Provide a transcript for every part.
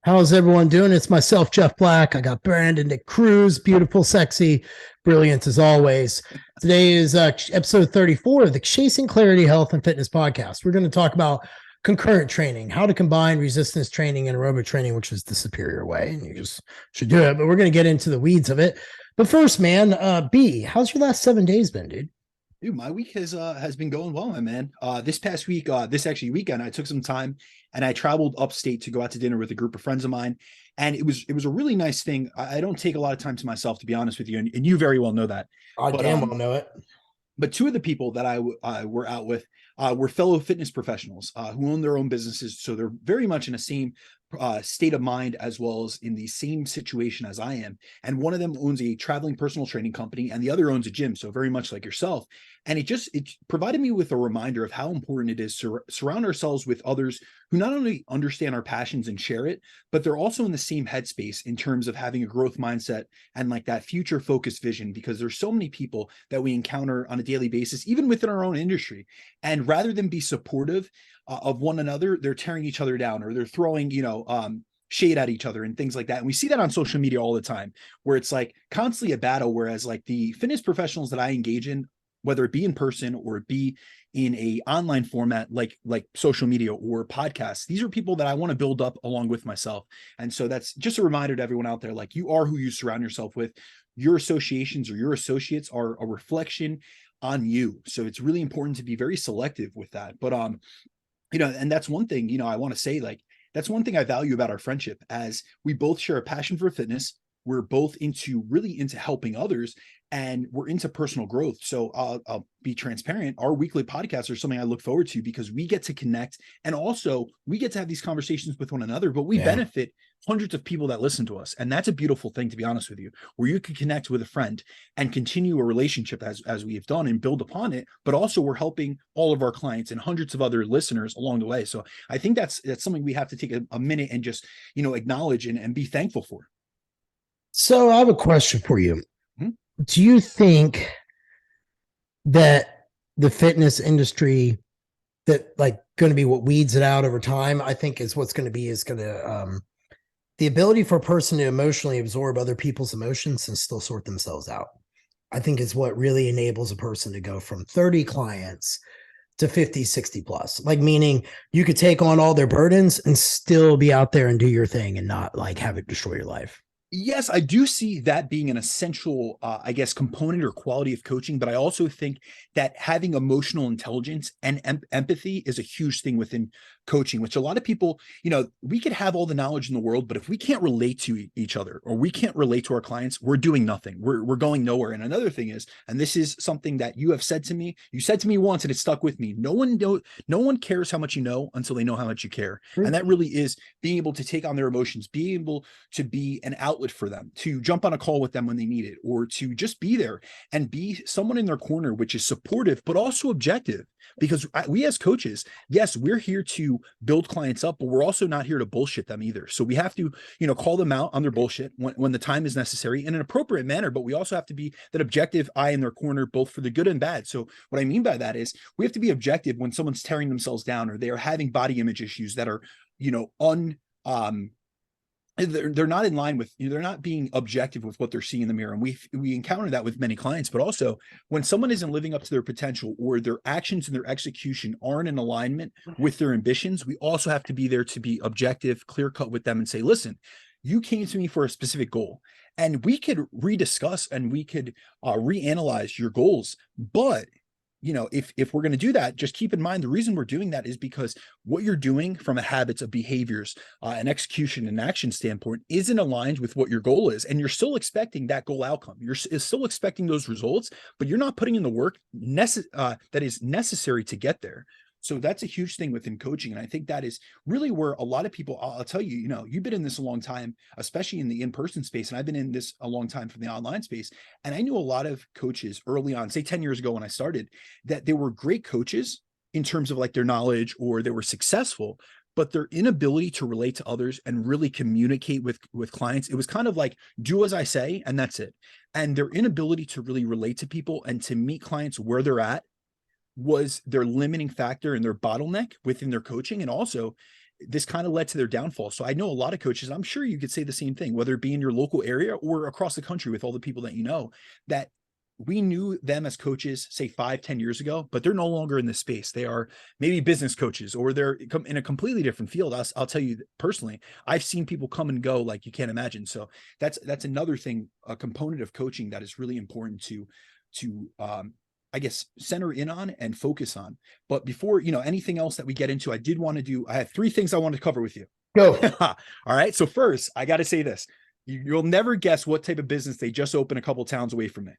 How's everyone doing? It's myself, Jeff Black. I got Brandon Nick Cruz, beautiful, sexy, brilliant as always. Today is episode 34 of the Chasing Clarity Health and Fitness podcast. We're going to talk about concurrent training, how to combine resistance training and aerobic training, which is the superior way. And you just should do it, but we're going to get into the weeds of it. But first, man, B, how's your last 7 days been, dude? Dude, my week has been going well, my man. This past week, weekend, I took some time and I traveled upstate to go out to dinner with a group of friends of mine, and it was a really nice thing. I don't take a lot of time to myself, to be honest with you, and you very well know that. I damn well know it. But two of the people that I were out with were fellow fitness professionals who own their own businesses, so they're very much in the same state of mind as well as in the same situation as I am. And one of them owns a traveling personal training company, and the other owns a gym, so very much like yourself. And it provided me with a reminder of how important it is to surround ourselves with others who not only understand our passions and share it, but they're also in the same headspace in terms of having a growth mindset and like that future focused vision, because there's so many people that we encounter on a daily basis, even within our own industry. And rather than be supportive of one another, they're tearing each other down, or they're throwing, shade at each other and things like that. And we see that on social media all the time, where it's like constantly a battle. Whereas like the fitness professionals that I engage in, whether it be in person or it be in a online format, like social media or podcasts, these are people that I want to build up along with myself. And so that's just a reminder to everyone out there, like, you are who you surround yourself with. Your associations or your associates are a reflection on you. So it's really important to be very selective with that. But and that's one thing, I want to say, like, that's one thing I value about our friendship, as we both share a passion for fitness. We're both really into helping others, and we're into personal growth. So I'll be transparent. Our weekly podcasts are something I look forward to, because we get to connect, and also we get to have these conversations with one another, but we benefit hundreds of people that listen to us. And that's a beautiful thing, to be honest with you, where you can connect with a friend and continue a relationship as we have done and build upon it. But also we're helping all of our clients and hundreds of other listeners along the way. So I think that's something we have to take a minute and just, acknowledge and be thankful for. So I have a question for you. Mm-hmm. Do you think that the fitness industry, that like going to be what weeds it out over time, I think is what's going to the ability for a person to emotionally absorb other people's emotions and still sort themselves out, I think is what really enables a person to go from 30 clients to 50, 60 plus. Like, meaning you could take on all their burdens and still be out there and do your thing and not like have it destroy your life. Yes, I do see that being an essential, component or quality of coaching. But I also think that having emotional intelligence and empathy is a huge thing within coaching, which a lot of people, we could have all the knowledge in the world, but if we can't relate to each other, or we can't relate to our clients, we're doing nothing. We're going nowhere. And another thing is, and this is something that you have said to me, once, and it stuck with me. No one cares how much you know until they know how much you care. Mm-hmm. And that really is being able to take on their emotions, being able to be an outlet for them, to jump on a call with them when they need it, or to just be there and be someone in their corner, which is supportive, but also objective. Because we as coaches, yes, we're here to build clients up, but we're also not here to bullshit them either. So we have to, call them out on their bullshit when the time is necessary in an appropriate manner, but we also have to be that objective eye in their corner, both for the good and bad. So what I mean by that is we have to be objective when someone's tearing themselves down, or they are having body image issues that are, they're not in line with, they're not being objective with what they're seeing in the mirror. And we encounter that with many clients. But also when someone isn't living up to their potential, or their actions and their execution aren't in alignment with their ambitions, we also have to be there to be objective, clear cut with them and say, listen, you came to me for a specific goal, and we could rediscuss and we could reanalyze your goals. But if we're going to do that, just keep in mind the reason we're doing that is because what you're doing from a habits of behaviors, an execution and action standpoint isn't aligned with what your goal is. And you're still expecting that goal outcome. You're still expecting those results, but you're not putting in the work that is necessary to get there. So that's a huge thing within coaching. And I think that is really where a lot of people, I'll tell you, you've been in this a long time, especially in the in-person space. And I've been in this a long time from the online space. And I knew a lot of coaches early on, say 10 years ago when I started, that they were great coaches in terms of like their knowledge, or they were successful, but their inability to relate to others and really communicate with clients, it was kind of like, do as I say, and that's it. And their inability to really relate to people and to meet clients where they're at was their limiting factor and their bottleneck within their coaching. And also this kind of led to their downfall. So I know a lot of coaches, I'm sure you could say the same thing, whether it be in your local area or across the country with all the people that you know, that we knew them as coaches, say 5-10 years ago, but they're no longer in this space. They are maybe business coaches, or they're in a completely different field. I'll tell you personally, I've seen people come and go like you can't imagine. So that's another thing, a component of coaching that is really important to I guess, center in on and focus on. But before, anything else that we get into, I have 3 things I want to cover with you. Go. All right. So first, I got to say this. You'll never guess what type of business they just opened a couple of towns away from me.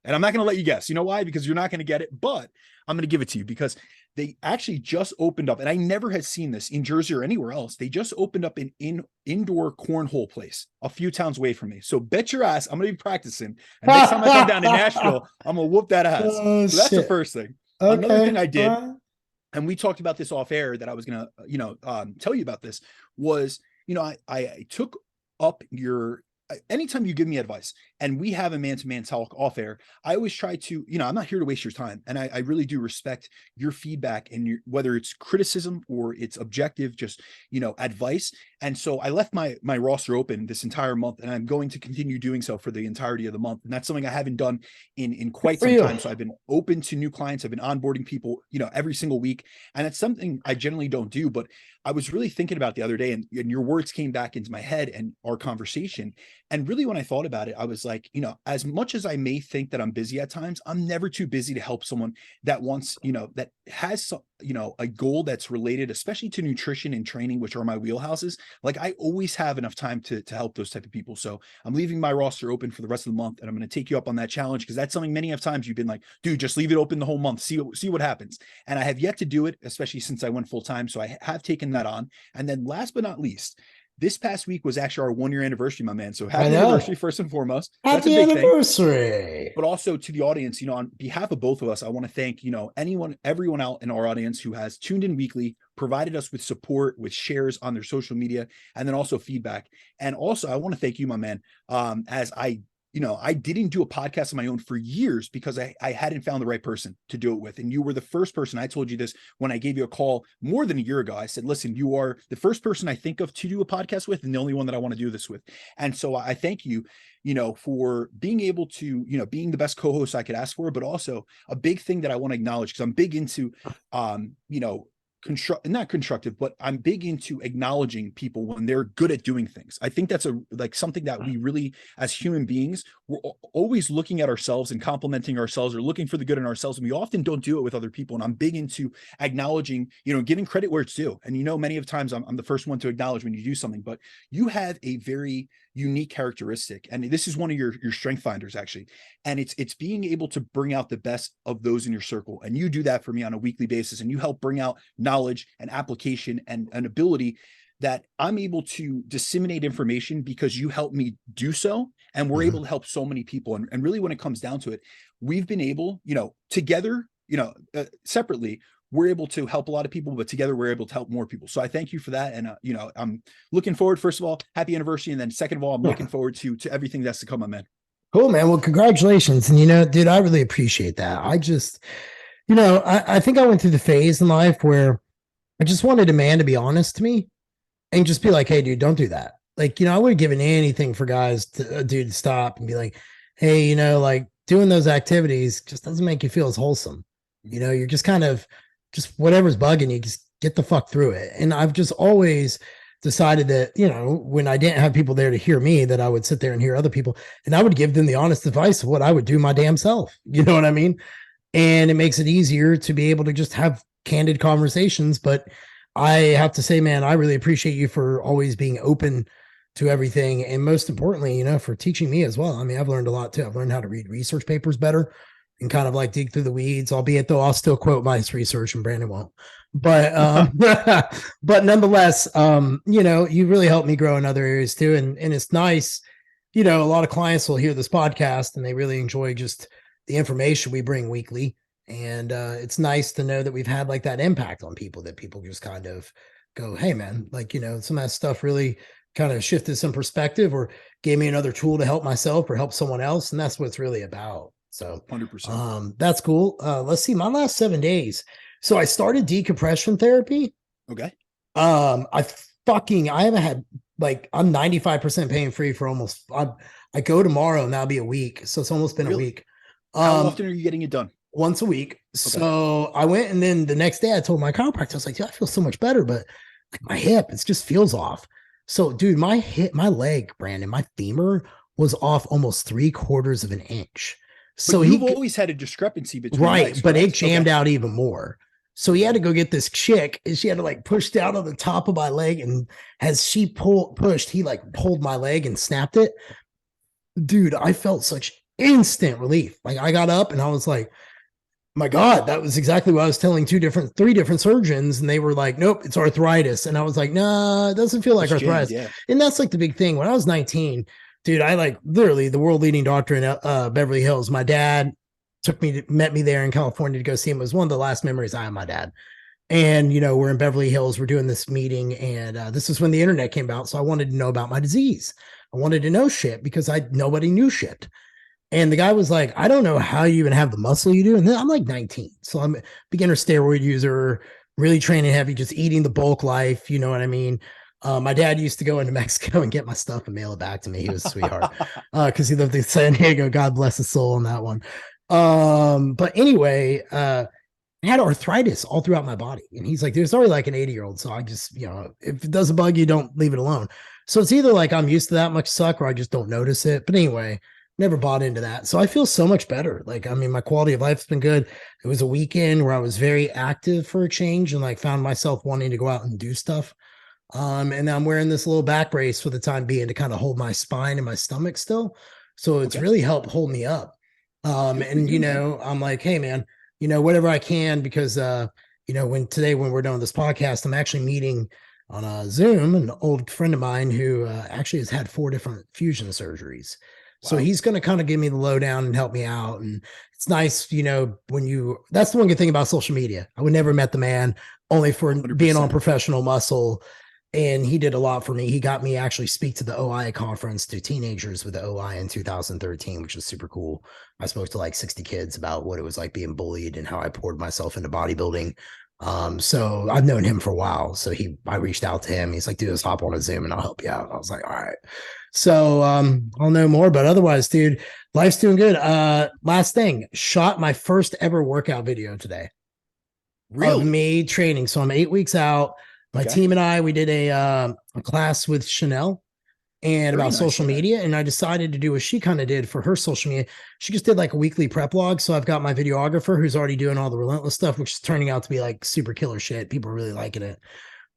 And I'm not going to let you guess. You know why? Because you're not going to get it, but I'm going to give it to you because they actually just opened up, and I never had seen this in Jersey or anywhere else. They just opened up an indoor cornhole place a few towns away from me. So bet your ass I'm going to be practicing. And next time I come down to Nashville, I'm going to whoop that ass. Oh, so that's shit. the first thing. Okay. Another thing I did, and we talked about this off air that I was going to, tell you about this was, I took up your, anytime you give me advice and we have a man-to-man talk off air, I always try to, I'm not here to waste your time. And I really do respect your feedback and whether it's criticism or it's objective, just, advice. And so I left my roster open this entire month, and I'm going to continue doing so for the entirety of the month. And that's something I haven't done in quite some time. So I've been open to new clients. I've been onboarding people, every single week. And it's something I generally don't do, but I was really thinking about the other day, and your words came back into my head and our conversation. And really, when I thought about it, I was like, as much as I may think that I'm busy at times, I'm never too busy to help someone that wants, that has, a goal that's related, especially to nutrition and training, which are my wheelhouses. Like, I always have enough time to help those type of people. So I'm leaving my roster open for the rest of the month, and I'm going to take you up on that challenge, because that's something many of times you've been like, dude, just leave it open the whole month. See what happens. And I have yet to do it, especially since I went full time. So I have taken that on. And then last but not least, this past week was actually our 1-year anniversary, my man. So happy anniversary, first and foremost. Happy anniversary. Thing. But also to the audience, on behalf of both of us, I want to thank, everyone out in our audience who has tuned in weekly, provided us with support, with shares on their social media, and then also feedback. And also, I want to thank you, my man, as I didn't do a podcast on my own for years because I hadn't found the right person to do it with. And you were the first person. I told you this when I gave you a call more than a year ago. I said, listen, you are the first person I think of to do a podcast with, and the only one that I want to do this with. And so I thank you, for being able to, being the best co-host I could ask for, but also a big thing that I want to acknowledge, because I'm big into, not constructive, but I'm big into acknowledging people when they're good at doing things. I think that's something that we really, as human beings, we're always looking at ourselves and complimenting ourselves or looking for the good in ourselves. And we often don't do it with other people. And I'm big into acknowledging, giving credit where it's due. And, many of times I'm the first one to acknowledge when you do something, but you have a very unique characteristic. And this is one of your strength finders, actually. And it's being able to bring out the best of those in your circle. And you do that for me on a weekly basis. And you help bring out knowledge and application and an ability that I'm able to disseminate information because you help me do so. And we're able to help so many people. And really, when it comes down to it, we've been able, together, separately, we're able to help a lot of people, but together we're able to help more people. So I thank you for that. And, I'm looking forward, first of all, happy anniversary. And then second of all, I'm looking forward to everything that's to come, my man. Cool, man. Well, congratulations. And, dude, I really appreciate that. I just, I think I went through the phase in life where I just wanted a man to be honest to me and just be like, hey, dude, don't do that. Like, I would have given anything for guys to stop and be like, hey, like doing those activities just doesn't make you feel as wholesome. You're just kind of just whatever's bugging you, just get the fuck through it. And I've just always decided that, when I didn't have people there to hear me, that I would sit there and hear other people, and I would give them the honest advice of what I would do my damn self. You know what I mean? And it makes it easier to be able to just have candid conversations. But I have to say, man, I really appreciate you for always being open to everything. And most importantly, for teaching me as well. I mean, I've learned a lot too. I've learned how to read research papers better and kind of like dig through the weeds, albeit though I'll still quote my research and Brandon won't. But but nonetheless, you really helped me grow in other areas too. And it's nice, a lot of clients will hear this podcast and they really enjoy just the information we bring weekly. And it's nice to know that we've had like that impact on people, that people just kind of go, hey man, like, some of that stuff really kind of shifted some perspective or gave me another tool to help myself or help someone else. And that's what it's really about. So 100%. That's cool. Let's see, my last 7 days. So I started decompression therapy. Okay. I I haven't had, like, I'm 95% pain free for I go tomorrow and that'll be a week. So it's almost been a Really? week. How Um, often are you getting it done? once a week. Okay. So I went, and then the next day I told my chiropractor, I was like, "Dude, I feel so much better, but like my hip, it just feels off." So, dude, my leg, Brandon, my femur was off almost 3/4 of an inch. But So you've always had a discrepancy between right, legs, but it correct? Okay. jammed out even more. So he had to go get this chick, and she had to like push down on the top of my leg. And as she pushed, he like pulled my leg and snapped it. Dude, I felt such instant relief. Like I got up and I was like, my God, that was exactly what I was telling three different surgeons. And they were like, nope, it's arthritis. And I was like, nah, it doesn't feel like It's jammed, arthritis. yeah. And that's like the big thing. When I was 19, dude, I like literally the world leading doctor in Beverly Hills. My dad met me there in California to go see him. It was one of the last memories I have of my dad. And, we're in Beverly Hills, we're doing this meeting. And this is when the internet came out. So I wanted to know about my disease. I wanted to know shit because nobody knew shit. And the guy was like, I don't know how you even have the muscle you do. And then I'm like 19. So I'm a beginner steroid user, really training heavy, just eating the bulk life. You know what I mean? My dad used to go into Mexico and get my stuff and mail it back to me. He was a sweetheart because he lived in San Diego. God bless his soul on that one. But anyway, I had arthritis all throughout my body. And he's like, there's already like an 80-year-old. So I just, if it doesn't bug you, don't leave it alone. So it's either like I'm used to that much suck or I just don't notice it. But anyway, never bought into that. So I feel so much better. Like, I mean, my quality of life's been good. It was a weekend where I was very active for a change and like found myself wanting to go out and do stuff. And I'm wearing this little back brace for the time being to kind of hold my spine and my stomach still. So it's Okay. really helped hold me up. Good for And you, man. I'm like, hey man, whatever I can, because when we're doing this podcast, I'm actually meeting on a Zoom an old friend of mine who actually has had 4 different fusion surgeries. So Wow. he's going to kind of give me the lowdown and help me out. And it's nice, that's the one good thing about social media. I would never met the man only for being on 100%. Professional Muscle. And he did a lot for me. He got me actually speak to the OI conference to teenagers with the OI in 2013, which was super cool. I spoke to like 60 kids about what it was like being bullied and how I poured myself into bodybuilding. So I've known him for a while. So I reached out to him. He's like, dude, let's hop on a Zoom and I'll help you out. I was like, all right. So I'll know more. But otherwise, dude, life's doing good. Last thing, shot my first ever workout video today of Really? me training. So I'm 8 weeks out. My Okay. team and I, we did a class with Chanel and Very about nice. social Okay. media. And I decided to do what she kind of did for her social media. She just did like a weekly prep log. So I've got my videographer who's already doing all the Relentless stuff, which is turning out to be like super killer shit. People are really liking it.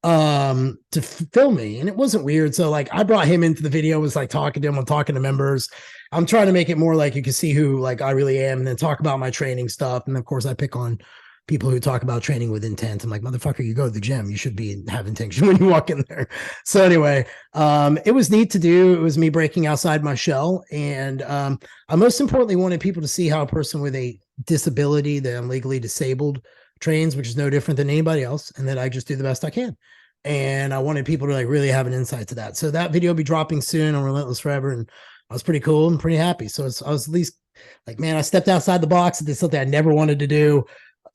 To film me. And it wasn't weird. So like I brought him into the video, was like talking to him, I'm talking to members. I'm trying to make it more like you can see who like I really am, and then talk about my training stuff. And of course I pick on people who talk about training with intent. I'm like, motherfucker, you go to the gym, you should have intention when you walk in there. So anyway, it was neat to do. It was me breaking outside my shell. And I most importantly wanted people to see how a person with a disability, that I'm legally disabled, trains, which is no different than anybody else, and that I just do the best I can. And I wanted people to like really have an insight to that. So that video will be dropping soon on Relentless Forever. And I was pretty cool and pretty happy. So I was at least like, man, I stepped outside the box and did something I never wanted to do.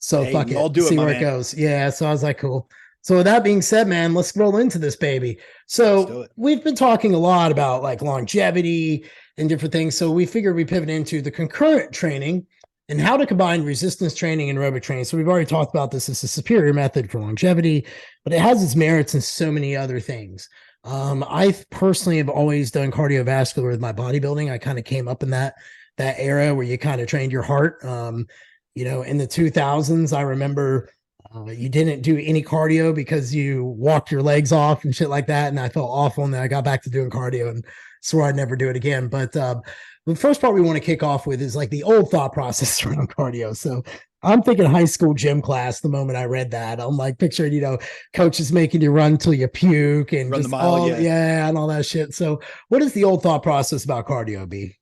So Hey, fuck we it, all do it, see my where it man. goes. Yeah. So I was like, cool. So with that being said, man, let's roll into this baby. Let's do So it. we've been talking a lot about like longevity and different things. So we figured we pivot into the concurrent training and how to combine resistance training and aerobic training. So we've already talked about this as a superior method for longevity, but it has its merits in so many other things. I personally have always done cardiovascular with my bodybuilding. I kind of came up in that era where you kind of trained your heart. In the 2000s, I remember you didn't do any cardio because you walked your legs off and shit like that. And I felt awful. And then I got back to doing cardio and swore I'd never do it again. But the first part we want to kick off with is like the old thought process around cardio. So I'm thinking high school gym class the moment I read that. I'm like picturing, coaches making you run till you puke and Run the just mile. Yeah. and all that shit. So what is the old thought process about cardio be?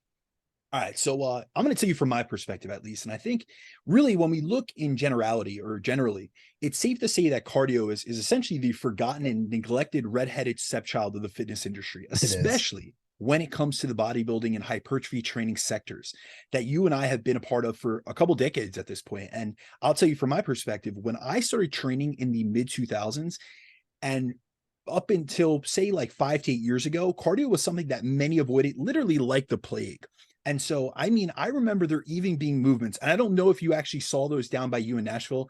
All right. So I'm going to tell you from my perspective, at least. And I think really when we look in generality or generally, it's safe to say that cardio is essentially the forgotten and neglected redheaded stepchild of the fitness industry, It is. especially when it comes to the bodybuilding and hypertrophy training sectors that you and I have been a part of for a couple decades at this point. And I'll tell you from my perspective, when I started training in the mid 2000s, And up until say like 5 to 8 years ago, cardio was something that many avoided literally like the plague. And so, I mean, I remember there even being movements, and I don't know if you actually saw those down by you in Nashville,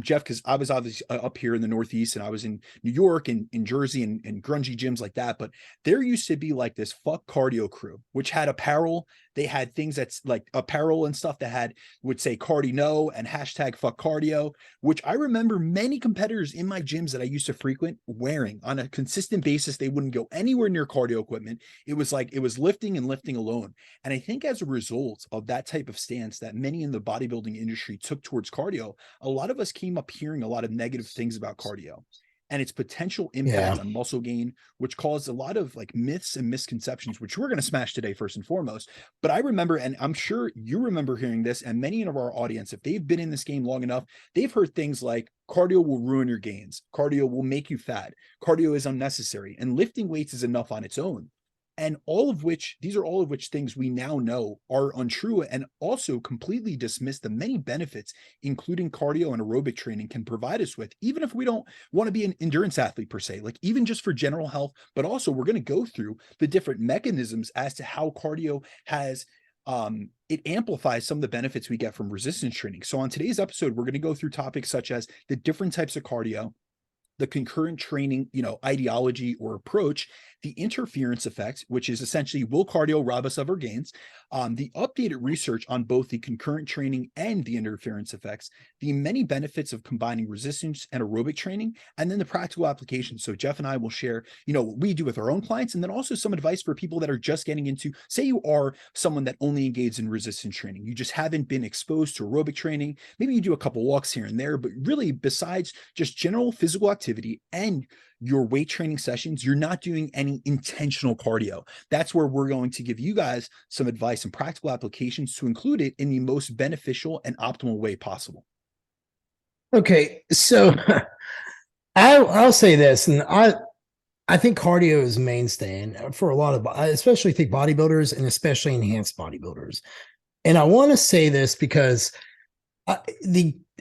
Jeff, because I was obviously up here in the Northeast, and I was in New York and in Jersey and grungy gyms like that. But there used to be like this fuck cardio crew, which had apparel. They had things that's like apparel and stuff that would say cardi no and hashtag fuck cardio, which I remember many competitors in my gyms that I used to frequent wearing on a consistent basis. They wouldn't go anywhere near cardio equipment. It was like it was lifting and lifting alone. And I think as a result of that type of stance that many in the bodybuilding industry took towards cardio, a lot of us came up hearing a lot of negative things about cardio and its potential impact Yeah. on muscle gain, which caused a lot of like myths and misconceptions, which we're going to smash today, first and foremost. But I remember, and I'm sure you remember hearing this, and many of our audience, if they've been in this game long enough, they've heard things like cardio will ruin your gains, cardio will make you fat, cardio is unnecessary, and lifting weights is enough on its own. And these are all of which things we now know are untrue, and also completely dismiss the many benefits, including cardio and aerobic training, can provide us with, even if we don't want to be an endurance athlete per se, like even just for general health. But also, we're going to go through the different mechanisms as to how cardio has it amplifies some of the benefits we get from resistance training. So on today's episode, we're going to go through topics such as the different types of cardio, the concurrent training, ideology or approach, the interference effect, which is essentially will cardio rob us of our gains, the updated research on both the concurrent training and the interference effects, the many benefits of combining resistance and aerobic training, and then the practical applications. So Jeff and I will share, what we do with our own clients, and then also some advice for people that are just getting into, say you are someone that only engages in resistance training. You just haven't been exposed to aerobic training. Maybe you do a couple walks here and there, but really besides just general physical activity and your weight training sessions, you're not doing any intentional cardio. That's where we're going to give you guys some advice and practical applications to include it in the most beneficial and optimal way possible. Okay, so I'll say this, and I think cardio is mainstay and for a lot of, I especially think bodybuilders and especially enhanced bodybuilders. And I want to say this because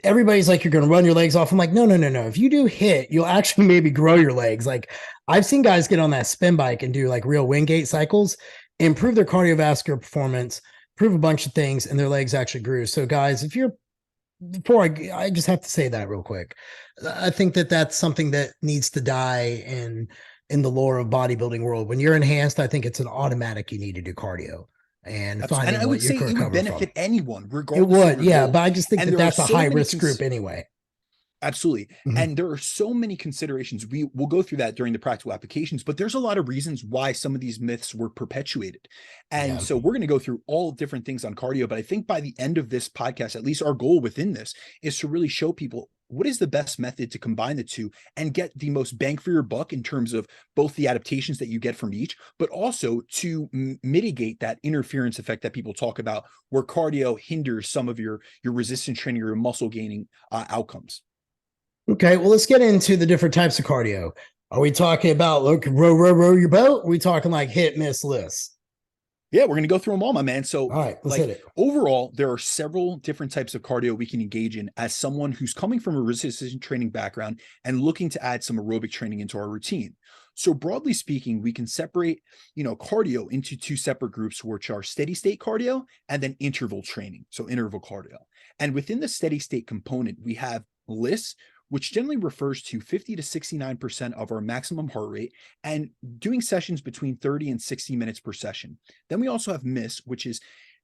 everybody's like, you're going to run your legs off. I'm like, no. If you do HIIT, you'll actually maybe grow your legs. Like I've seen guys get on that spin bike and do like real Wingate cycles, improve their cardiovascular performance, prove a bunch of things, and their legs actually grew. So guys, I just have to say that real quick. I think that that's something that needs to die in the lore of bodybuilding world. When you're enhanced, I think it's an automatic you need to do cardio. And And I would say it would benefit anyone, regardless of your goal. But I just think and that that's a high risk group anyway. Absolutely. Mm-hmm. And there are so many considerations. We will go through that during the practical applications, but there's a lot of reasons why some of these myths were perpetuated. And so we're going to go through all different things on cardio. But I think by the end of this podcast, at least our goal within this is to really show people what is the best method to combine the two and get the most bang for your buck in terms of both the adaptations that you get from each, but also to mitigate that interference effect that people talk about, where cardio hinders some of your resistance training or your muscle gaining outcomes. Okay, well, let's get into the different types of cardio. Are we talking about row your boat? Are we talking like hit, miss lists? Yeah, we're going to go through them all, my man. So, all right, let's hit it. Overall, there are several different types of cardio we can engage in as someone who's coming from a resistance training background and looking to add some aerobic training into our routine. So broadly speaking, we can separate, cardio into two separate groups, which are steady state cardio and then interval training. So interval cardio. And within the steady state component, we have lists, which generally refers to 50 to 69% of our maximum heart rate and doing sessions between 30 and 60 minutes per session. Then we also have miss, which is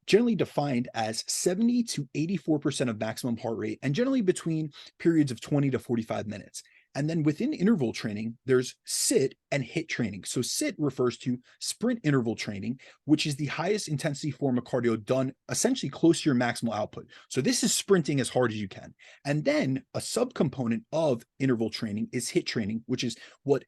generally defined as 70 to 84% of maximum heart rate and generally between periods of 20 to 45 minutes. And then within interval training, there's sit and HIIT training. So sit refers to sprint interval training, which is the highest intensity form of cardio done essentially close to your maximal output. So this is sprinting as hard as you can. And then a subcomponent of interval training is HIIT training, which is what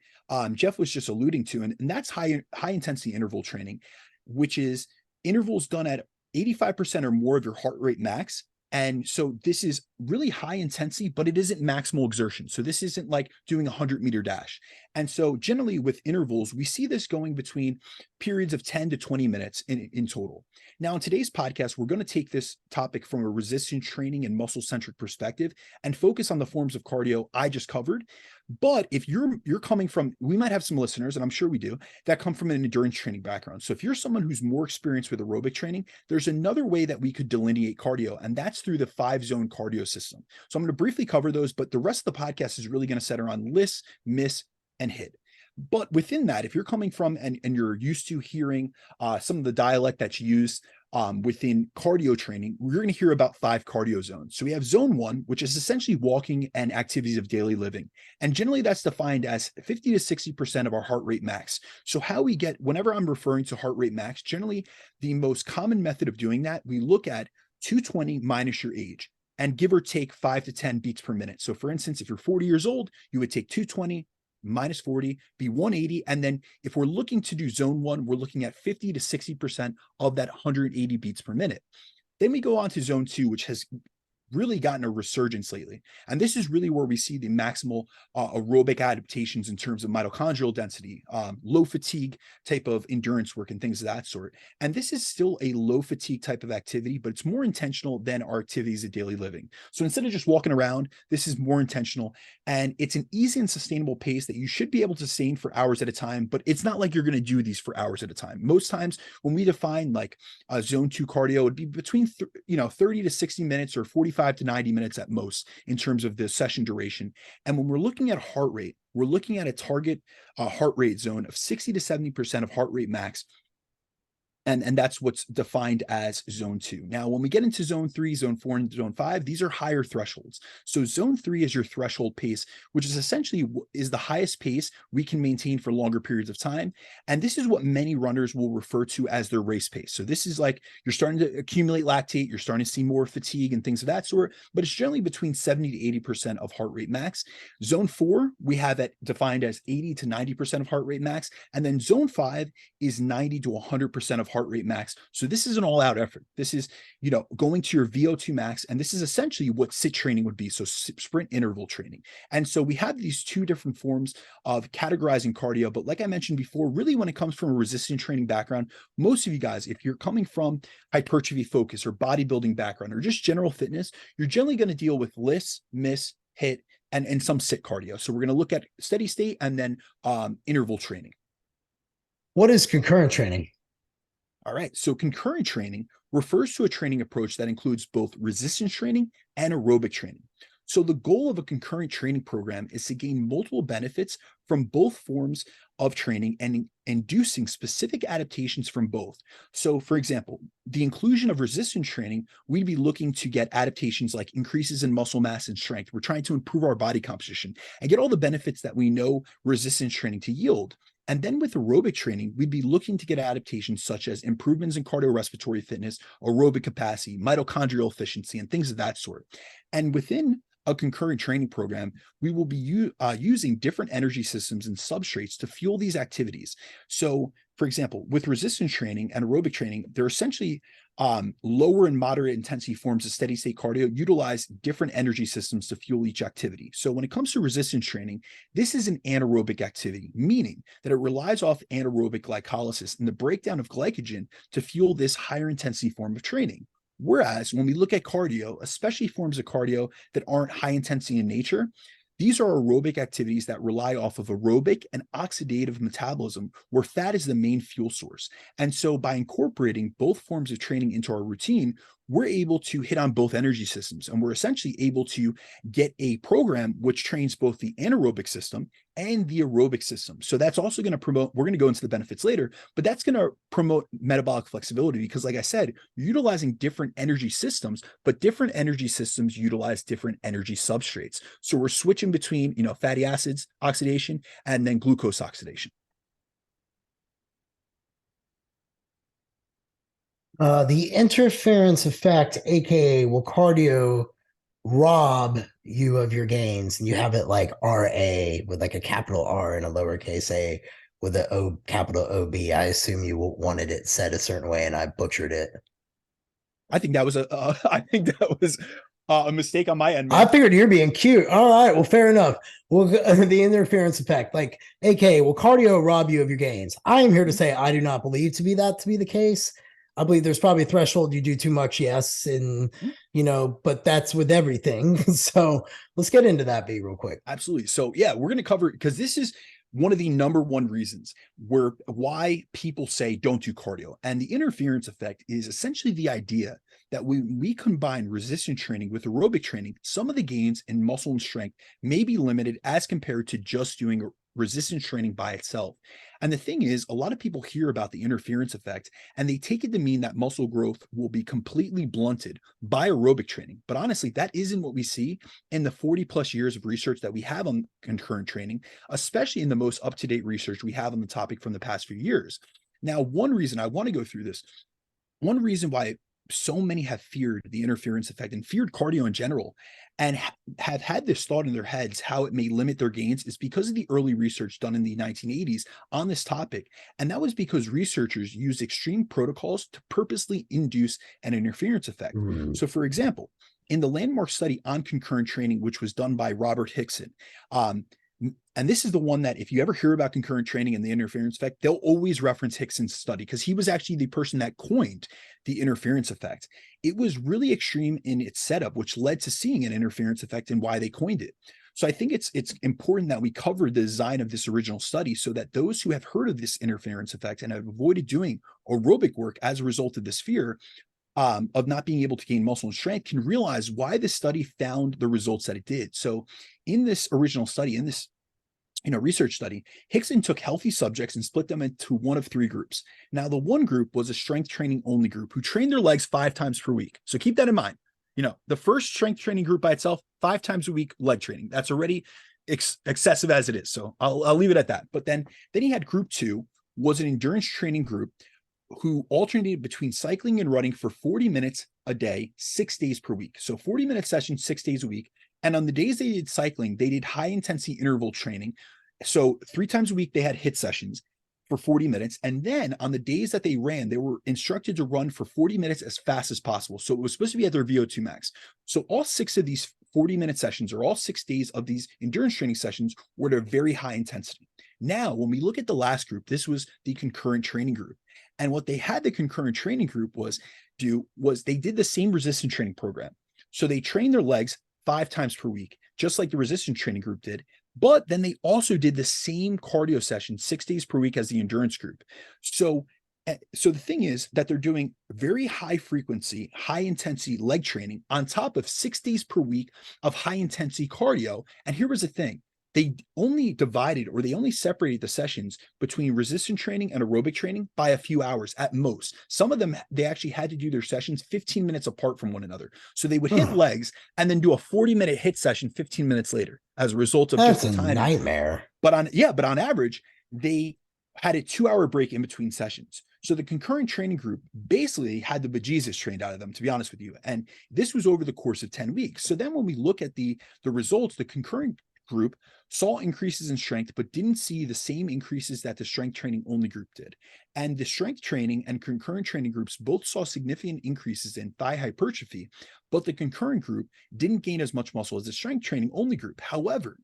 Jeff was just alluding to. And that's high intensity interval training, which is intervals done at 85% or more of your heart rate max. And so this is really high intensity, but it isn't maximal exertion. So this isn't like doing a 100-meter dash. And so generally with intervals, we see this going between periods of 10 to 20 minutes in total. Now, in today's podcast, we're going to take this topic from a resistance training and muscle-centric perspective and focus on the forms of cardio I just covered. But if you're coming from, we might have some listeners, and I'm sure we do, that come from an endurance training background. So if you're someone who's more experienced with aerobic training, there's another way that we could delineate cardio, and that's through the 5-zone cardio system. So I'm going to briefly cover those, but the rest of the podcast is really going to center on list, miss, and hit. But within that, if you're coming from and you're used to hearing some of the dialect that's used within cardio training, we're going to hear about 5 cardio zones. So we have zone 1, which is essentially walking and activities of daily living. And generally that's defined as 50 to 60% of our heart rate max. So how we get, whenever I'm referring to heart rate max, generally the most common method of doing that, we look at 220 minus your age and give or take 5 to 10 beats per minute. So for instance, if you're 40 years old, you would take 220 minus 40, be 180. And then if we're looking to do zone 1, we're looking at 50 to 60% of that 180 beats per minute. Then we go on to zone 2, which has really gotten a resurgence lately. And this is really where we see the maximal aerobic adaptations in terms of mitochondrial density, low fatigue type of endurance work and things of that sort. And this is still a low fatigue type of activity, but it's more intentional than our activities of daily living. So instead of just walking around, this is more intentional, and it's an easy and sustainable pace that you should be able to sustain for hours at a time, but it's not like you're going to do these for hours at a time. Most times when we define like a zone 2 cardio, it'd be between 30 to 60 minutes or 45 to 90 minutes at most in terms of the session duration. And when we're looking at heart rate, we're looking at a target heart rate zone of 60 to 70% of heart rate max. And that's what's defined as zone 2. Now, when we get into zone 3, zone 4, and zone 5, these are higher thresholds. So zone 3 is your threshold pace, which is essentially is the highest pace we can maintain for longer periods of time. And this is what many runners will refer to as their race pace. So this is like you're starting to accumulate lactate, you're starting to see more fatigue and things of that sort, but it's generally between 70 to 80% of heart rate max. Zone 4, we have it defined as 80 to 90% of heart rate max. And then zone 5 is 90 to 100% of heart rate max. So this is an all-out effort. This is, going to your VO2 max, and this is essentially what sit training would be. So sprint interval training. And so we have these 2 different forms of categorizing cardio. But like I mentioned before, really when it comes from a resistance training background, most of you guys, if you're coming from hypertrophy focus or bodybuilding background or just general fitness, you're generally going to deal with list, miss, hit, and some sit cardio. So we're going to look at steady state and then interval training. What is concurrent training? All right. So concurrent training refers to a training approach that includes both resistance training and aerobic training. So the goal of a concurrent training program is to gain multiple benefits from both forms of training and inducing specific adaptations from both. So for example, the inclusion of resistance training, we'd be looking to get adaptations like increases in muscle mass and strength. We're trying to improve our body composition and get all the benefits that we know resistance training to yield. And then with aerobic training, we'd be looking to get adaptations such as improvements in cardiorespiratory fitness, aerobic capacity, mitochondrial efficiency, and things of that sort. And within a concurrent training program, we will be using different energy systems and substrates to fuel these activities. So, for example, with resistance training and aerobic training, they're essentially lower and moderate intensity forms of steady state cardio utilize different energy systems to fuel each activity. So when it comes to resistance training, this is an anaerobic activity, meaning that it relies off anaerobic glycolysis and the breakdown of glycogen to fuel this higher intensity form of training. Whereas when we look at cardio, especially forms of cardio that aren't high intensity in nature, these are aerobic activities that rely off of aerobic and oxidative metabolism, where fat is the main fuel source. And so by incorporating both forms of training into our routine, we're able to hit on both energy systems. And we're essentially able to get a program which trains both the anaerobic system and the aerobic system. So that's also going to promote, we're going to go into the benefits later, but that's going to promote metabolic flexibility because like I said, you're utilizing different energy systems, but different energy systems utilize different energy substrates. So we're switching between, fatty acids oxidation and then glucose oxidation. The interference effect, aka will cardio rob you of your gains, and you have it like RA with like a capital R and a lowercase a with a O capital OB. I assume you wanted it said a certain way, and I butchered it. I think that was a mistake on my end, man. I figured you're being cute. All right, well, fair enough. Well, the interference effect, like, aka will cardio rob you of your gains? I am here to say I do not believe to be the case. I believe there's probably a threshold you do too much, yes, and but that's with everything. So let's get into that, B, real quick. Absolutely. So yeah, we're going to cover, because this is one of the number one reasons why people say don't do cardio. And the interference effect is essentially the idea that when we combine resistance training with aerobic training, some of the gains in muscle and strength may be limited as compared to just doing resistance training by itself. And the thing is, a lot of people hear about the interference effect and they take it to mean that muscle growth will be completely blunted by aerobic training. But honestly, that isn't what we see in the 40 plus years of research that we have on concurrent training, especially in the most up-to-date research we have on the topic from the past few years. Now, one reason I want to go through this, one reason why so many have feared the interference effect and feared cardio in general and have had this thought in their heads how it may limit their gains is because of the early research done in the 1980s on this topic. And that was because researchers used extreme protocols to purposely induce an interference effect. So for example, in the landmark study on concurrent training, which was done by Robert Hickson, and this is the one that if you ever hear about concurrent training and the interference effect, they'll always reference Hickson's study because he was actually the person that coined the interference effect. It was really extreme in its setup, which led to seeing an interference effect and why they coined it. So I think it's important that we cover the design of this original study so that those who have heard of this interference effect and have avoided doing aerobic work as a result of this fear of not being able to gain muscle and strength can realize why this study found the results that it did. So in this original study, in this research study, Hickson took healthy subjects and split them into one of three groups. Now, the one group was a strength training only group who trained their legs 5 times per week. So keep that in mind. The first strength training group by itself, 5 times a week leg training. That's already excessive as it is. So I'll leave it at that. But then he had group 2 was an endurance training group who alternated between cycling and running for 40 minutes a day, 6 days per week. So 40-minute sessions, 6 days a week. And on the days they did cycling, they did high intensity interval training. So 3 times a week, they had HIIT sessions for 40 minutes. And then on the days that they ran, they were instructed to run for 40 minutes as fast as possible. So it was supposed to be at their VO2 max. So all 6 of these 40-minute sessions, or all 6 days of these endurance training sessions, were at a very high intensity. Now, when we look at the last group, this was the concurrent training group. And what they had the concurrent training group do was they did the same resistance training program. So they trained their legs 5 times per week, just like the resistance training group did. But then they also did the same cardio session 6 days per week as the endurance group. So the thing is that they're doing very high frequency, high intensity leg training on top of 6 days per week of high intensity cardio. And here was the thing. They only separated the sessions between resistance training and aerobic training by a few hours at most. Some of them, they actually had to do their sessions 15 minutes apart from one another. So they would hit legs and then do a 40-minute HIIT session 15 minutes later as a result of That's just the a timing. nightmare. But on average, they had a 2-hour break in between sessions. So the concurrent training group basically had the bejesus trained out of them, to be honest with you. And this was over the course of 10 weeks. So then when we look at the results, the concurrent group saw increases in strength, but didn't see the same increases that the strength training only group did. And the strength training and concurrent training groups both saw significant increases in thigh hypertrophy, but the concurrent group didn't gain as much muscle as the strength training only group. However,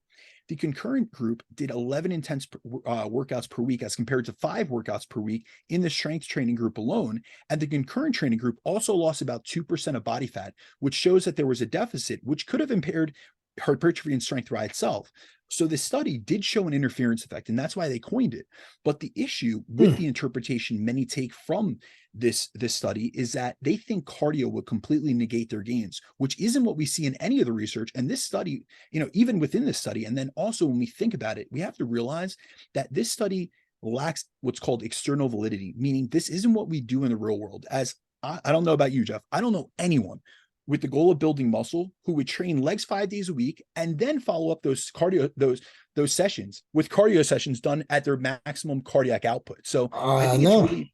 the concurrent group did 11 intense workouts per week as compared to 5 workouts per week in the strength training group alone. And the concurrent training group also lost about 2% of body fat, which shows that there was a deficit, which could have impaired hypertrophy and strength by itself. So this study did show an interference effect, and that's why they coined it. But the issue with the interpretation many take from this study is that they think cardio would completely negate their gains, which isn't what we see in any of the research. And this study, even within this study, and then also when we think about it, we have to realize that this study lacks what's called external validity, meaning this isn't what we do in the real world. As I don't know about you, Jeff, I don't know anyone with the goal of building muscle who would train legs 5 days a week and then follow up those sessions with cardio sessions done at their maximum cardiac output. So I think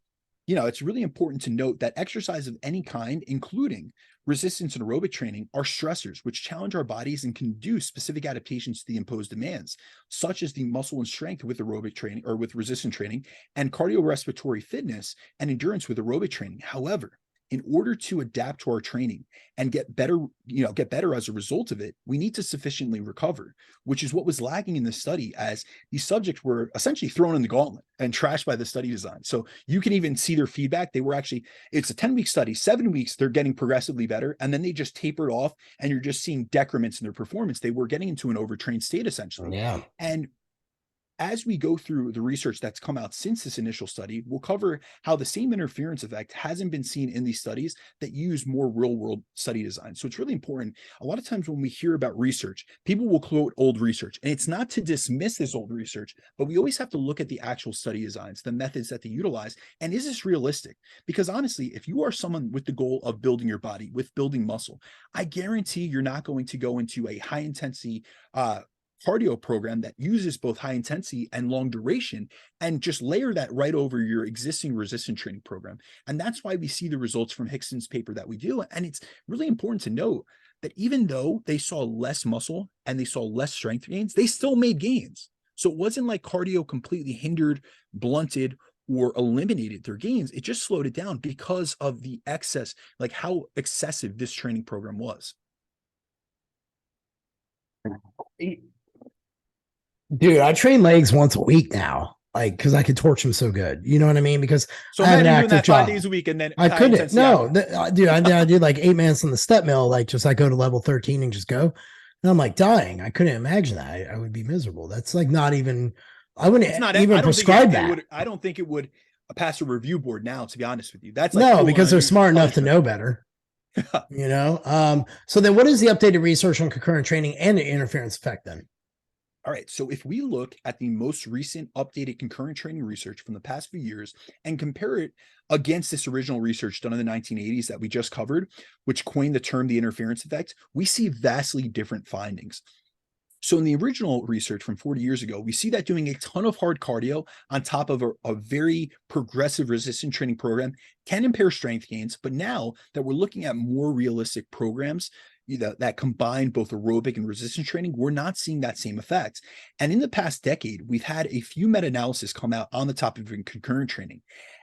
it's really important to note that exercise of any kind, including resistance and aerobic training, are stressors which challenge our bodies and can do specific adaptations to the imposed demands, such as the muscle and strength with aerobic training or with resistance training, and cardiorespiratory fitness and endurance with aerobic training. However, in order to adapt to our training and get better, get better as a result of it, we need to sufficiently recover, which is what was lacking in the study, as these subjects were essentially thrown in the gauntlet and trashed by the study design. So you can even see their feedback. They were actually, it's a 10-week study, 7 weeks, they're getting progressively better. And then they just tapered off and you're just seeing decrements in their performance. They were getting into an overtrained state essentially. Yeah. And as we go through the research that's come out since this initial study, we'll cover how the same interference effect hasn't been seen in these studies that use more real-world study design. So it's really important. A lot of times when we hear about research, people will quote old research, and it's not to dismiss this old research, but we always have to look at the actual study designs, the methods that they utilize, and is this realistic? Because honestly, if you are someone with the goal of building your body, with building muscle, I guarantee you're not going to go into a high-intensity cardio program that uses both high intensity and long duration and just layer that right over your existing resistance training program. And that's why we see the results from Hickson's paper that we do. And it's really important to note that even though they saw less muscle and they saw less strength gains, they still made gains. So it wasn't like cardio completely hindered, blunted, or eliminated their gains. It just slowed it down because of the excess, like how excessive this training program was. Dude, I train legs once a week now, like, because I could torch them so good. You know what I mean? Because So I have an imagine doing active that 5 job. days a week and then I couldn't. high-intensity No, active. dude, I did like 8 minutes on the step mill, like just I go to level 13 and just go. And I'm like dying. I couldn't imagine that. I would be miserable. That's like not even, I wouldn't It's not, even I don't think prescribe it that. would, I don't think it would pass a review board now, to be honest with you. That's like No, because they're smart enough to punishment. know better. You know? So then what is the updated research on concurrent training and the interference effect then? All right, so if we look at the most recent updated concurrent training research from the past few years and compare it against this original research done in the 1980s that we just covered, which coined the term the interference effect, we see vastly different findings. So in the original research from 40 years ago, we see that doing a ton of hard cardio on top of a very progressive resistance training program can impair strength gains. But now that we're looking at more realistic programs that combine both aerobic and resistance training, we're not seeing that same effect. And in the past decade, we've had a few meta-analyses come out on the topic of concurrent training.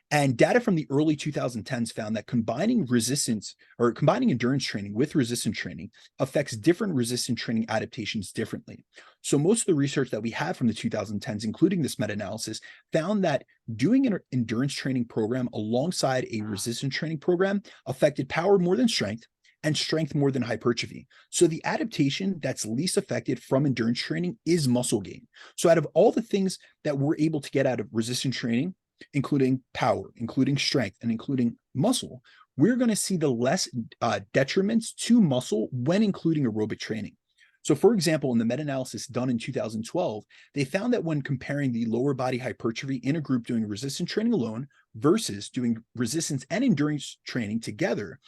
And data from the early 2010s found that combining endurance training with resistance training affects different resistance training adaptations differently. So most of the research that we have from the 2010s, including this meta-analysis, found that doing an endurance training program alongside a resistance training program affected power more than strength and strength more than hypertrophy. So the adaptation that's least affected from endurance training is muscle gain. So out of all the things that we're able to get out of resistance training, including power, including strength, and including muscle, we're going to see the less detriments to muscle when including aerobic training. So for example, in the meta-analysis done in 2012, they found that when comparing the lower body hypertrophy in a group doing resistance training alone versus doing resistance and endurance training together,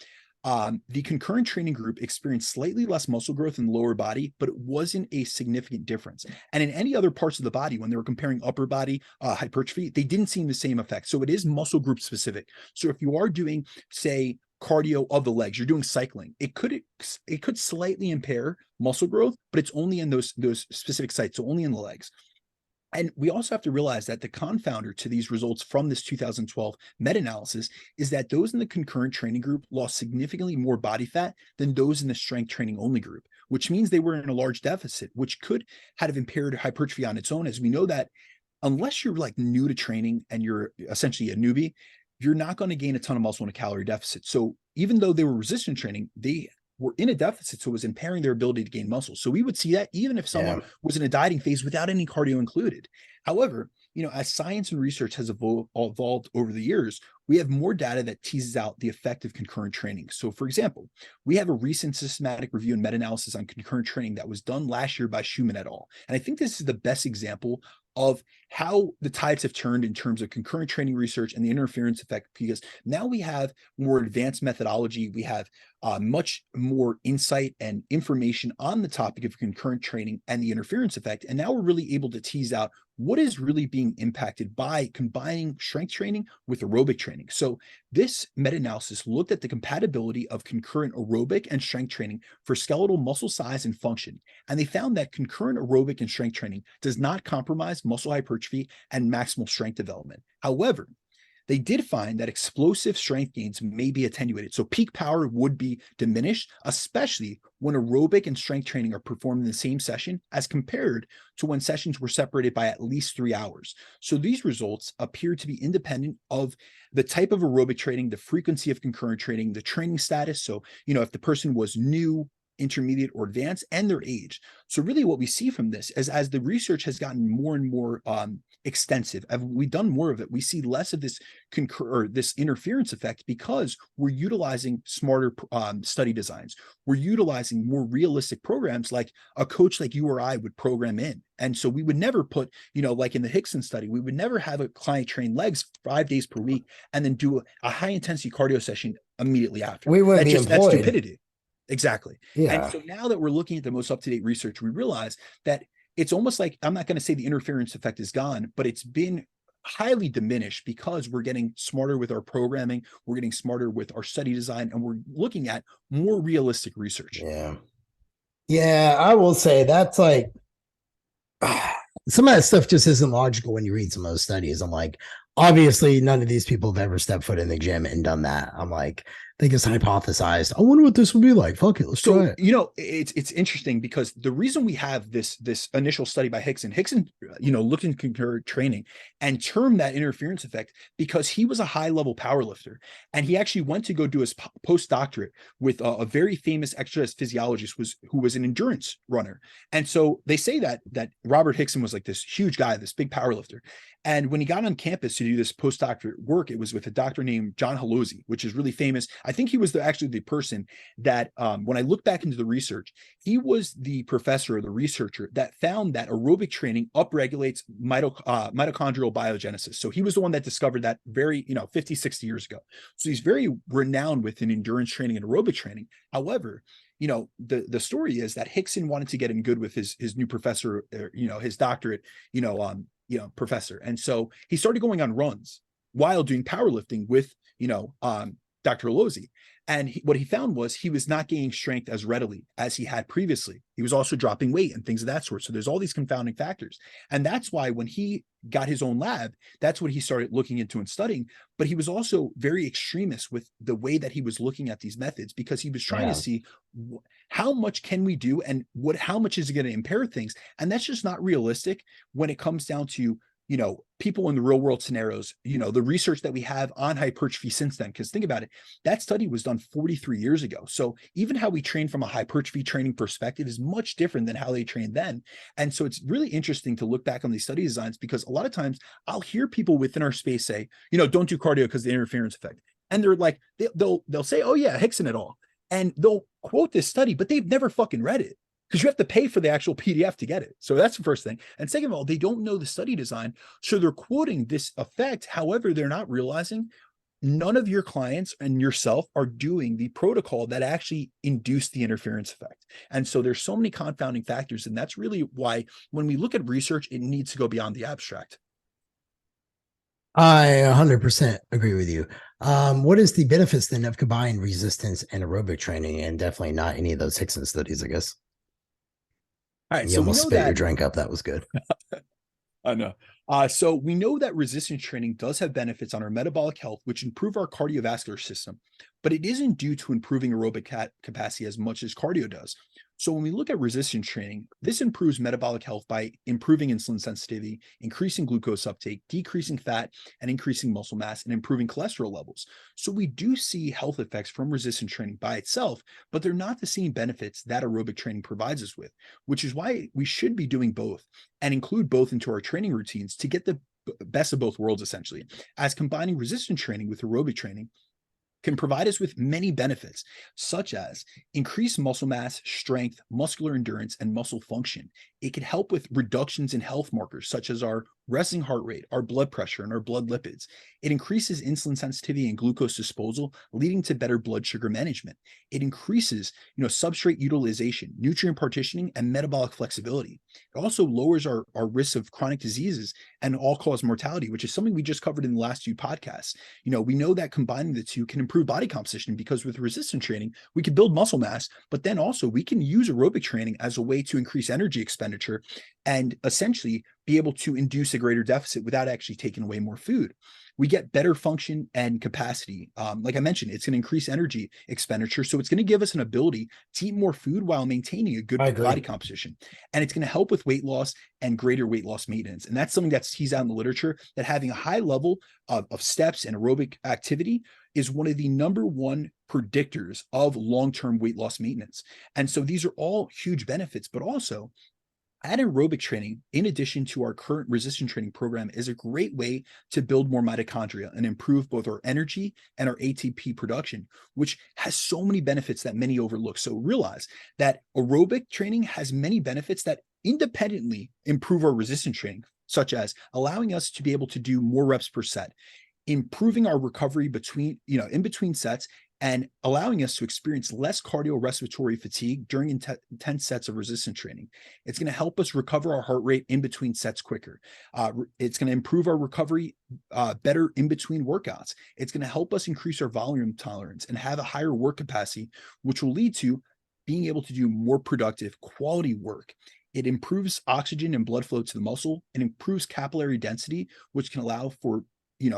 the concurrent training group experienced slightly less muscle growth in the lower body, but it wasn't a significant difference. And in any other parts of the body, when they were comparing upper body hypertrophy, they didn't see the same effect. So it is muscle group specific. So if you are doing, say, cardio of the legs, you're doing cycling, it could slightly impair muscle growth, but it's only in those specific sites, so only in the legs. And we also have to realize that the confounder to these results from this 2012 meta-analysis is that those in the concurrent training group lost significantly more body fat than those in the strength training only group, which means they were in a large deficit, which could have impaired hypertrophy on its own, as we know that unless you're like new to training and you're essentially a newbie, you're not going to gain a ton of muscle in a calorie deficit. So even though they were resistant training, they were in a deficit, so it was impairing their ability to gain muscle. So we would see that even if someone was in a dieting phase without any cardio included. However, as science and research has evolved over the years, we have more data that teases out the effect of concurrent training. So for example, we have a recent systematic review and meta-analysis on concurrent training that was done last year by Schumann et al. And I think this is the best example of how the tides have turned in terms of concurrent training research and the interference effect, because now we have more advanced methodology. We have much more insight and information on the topic of concurrent training and the interference effect. And now we're really able to tease out what is really being impacted by combining strength training with aerobic training. So this meta-analysis looked at the compatibility of concurrent aerobic and strength training for skeletal muscle size and function. And they found that concurrent aerobic and strength training does not compromise muscle hypertrophy and maximal strength development. However, they did find that explosive strength gains may be attenuated. So peak power would be diminished, especially when aerobic and strength training are performed in the same session as compared to when sessions were separated by at least 3 hours. So these results appear to be independent of the type of aerobic training, the frequency of concurrent training, the training status. So, if the person was new, intermediate, or advanced, and their age. So really what we see from this is, as the research has gotten more and more extensive, as we've done more of it, we see less of this this interference effect, because we're utilizing smarter study designs. We're utilizing more realistic programs like a coach like you or I would program in. And so we would never put, like in the Hickson study, we would never have a client train legs 5 days per week and then do a high intensity cardio session immediately after. We wouldn't be That's employed. stupidity. Exactly. Yeah. And so now that we're looking at the most up-to-date research, we realize that it's almost like, I'm not going to say the interference effect is gone, but it's been highly diminished because we're getting smarter with our programming, we're getting smarter with our study design, and we're looking at more realistic research. Yeah. Yeah, I will say that's like some of that stuff just isn't logical when you read some of those studies. I'm like, obviously none of these people have ever stepped foot in the gym and done that. I'm like, they just hypothesized, I wonder what this would be like. Fuck it, let's try it. It's interesting because the reason we have this initial study by Hickson, looked into concurrent training and termed that interference effect because he was a high level power lifter, and he actually went to go do his postdoctorate with a very famous exercise physiologist who was an endurance runner. And so they say that Robert Hickson was like this huge guy, this big power lifter. And when he got on campus to do this postdoctorate work, it was with a doctor named John Hallozy, which is really famous. I think he was actually the person that, when I look back into the research, he was the professor or the researcher that found that aerobic training upregulates mitochondrial biogenesis. So he was the one that discovered that 50, 60 years ago. So he's very renowned within endurance training and aerobic training. However, the story is that Hickson wanted to get him good with his new professor, his doctorate, professor. And so he started going on runs while doing powerlifting with, Dr. Hallozy. And what he found was he was not gaining strength as readily as he had previously. He was also dropping weight and things of that sort. So there's all these confounding factors. And that's why when he got his own lab, that's what he started looking into and studying. But he was also very extremist with the way that he was looking at these methods, because he was trying to see how much can we do and how much is it going to impair things. And that's just not realistic when it comes down to people in the real world scenarios, the research that we have on hypertrophy since then. Because think about it, that study was done 43 years ago. So even how we train from a hypertrophy training perspective is much different than how they trained then. And so it's really interesting to look back on these study designs, because a lot of times I'll hear people within our space say, don't do cardio because of the interference effect. And they're like, they'll say, oh yeah, Hickson et al. And they'll quote this study, but they've never fucking read it, because you have to pay for the actual PDF to get it. So that's the first thing. And second of all, they don't know the study design. So they're quoting this effect. However, they're not realizing none of your clients and yourself are doing the protocol that actually induced the interference effect. And so there's so many confounding factors. And that's really why when we look at research, it needs to go beyond the abstract. I 100% agree with you. What is the benefits then of combined resistance and aerobic training? And definitely not any of those Hickson studies, I guess. All right, you almost spit your drink up. That was good. I know. So we know that resistance training does have benefits on our metabolic health, which improve our cardiovascular system, but it isn't due to improving aerobic capacity as much as cardio does. So when we look at resistance training, this improves metabolic health by improving insulin sensitivity, increasing glucose uptake, decreasing fat, and increasing muscle mass, and improving cholesterol levels. So we do see health effects from resistance training by itself, but they're not the same benefits that aerobic training provides us with, which is why we should be doing both and include both into our training routines to get the best of both worlds, essentially, as combining resistance training with aerobic training can provide us with many benefits, such as increased muscle mass, strength, muscular endurance, and muscle function. It can help with reductions in health markers, such as our resting heart rate, our blood pressure, and our blood lipids. It increases insulin sensitivity and glucose disposal, leading to better blood sugar management. It increases, substrate utilization, nutrient partitioning, and metabolic flexibility. It also lowers our risk of chronic diseases and all-cause mortality, which is something we just covered in the last few podcasts. We know that combining the two can improve body composition, because with resistance training, we can build muscle mass, but then also we can use aerobic training as a way to increase energy expenditure and essentially be able to induce a greater deficit without actually taking away more food. We get better function and capacity. Like I mentioned, it's going to increase energy expenditure. So it's going to give us an ability to eat more food while maintaining a good body composition. And it's going to help with weight loss and greater weight loss maintenance. And that's something that's teased out in the literature, that having a high level of steps and aerobic activity is one of the number one predictors of long-term weight loss maintenance. And so these are all huge benefits, but also anaerobic training, in addition to our current resistance training program, is a great way to build more mitochondria and improve both our energy and our ATP production, which has so many benefits that many overlook. So realize that aerobic training has many benefits that independently improve our resistance training, such as allowing us to be able to do more reps per set, improving our recovery in between sets, and allowing us to experience less cardiorespiratory fatigue during intense sets of resistance training. It's going to help us recover our heart rate in between sets quicker. It's going to improve our recovery better in between workouts. It's going to help us increase our volume tolerance and have a higher work capacity, which will lead to being able to do more productive quality work. It improves oxygen and blood flow to the muscle and improves capillary density, which can allow for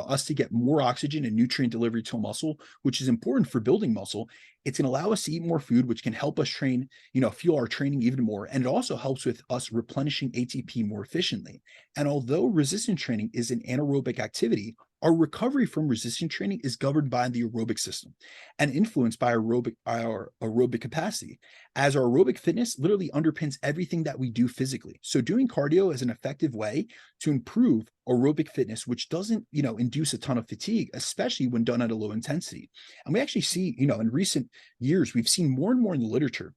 us to get more oxygen and nutrient delivery to a muscle, which is important for building muscle. It's going to allow us to eat more food, which can help us train, fuel our training even more. And it also helps with us replenishing ATP more efficiently. And although resistance training is an anaerobic activity, our recovery from resistance training is governed by the aerobic system and influenced by our aerobic capacity, as our aerobic fitness literally underpins everything that we do physically. So doing cardio is an effective way to improve aerobic fitness, which doesn't, induce a ton of fatigue, especially when done at a low intensity. And we actually see, in recent years, we've seen more and more in the literature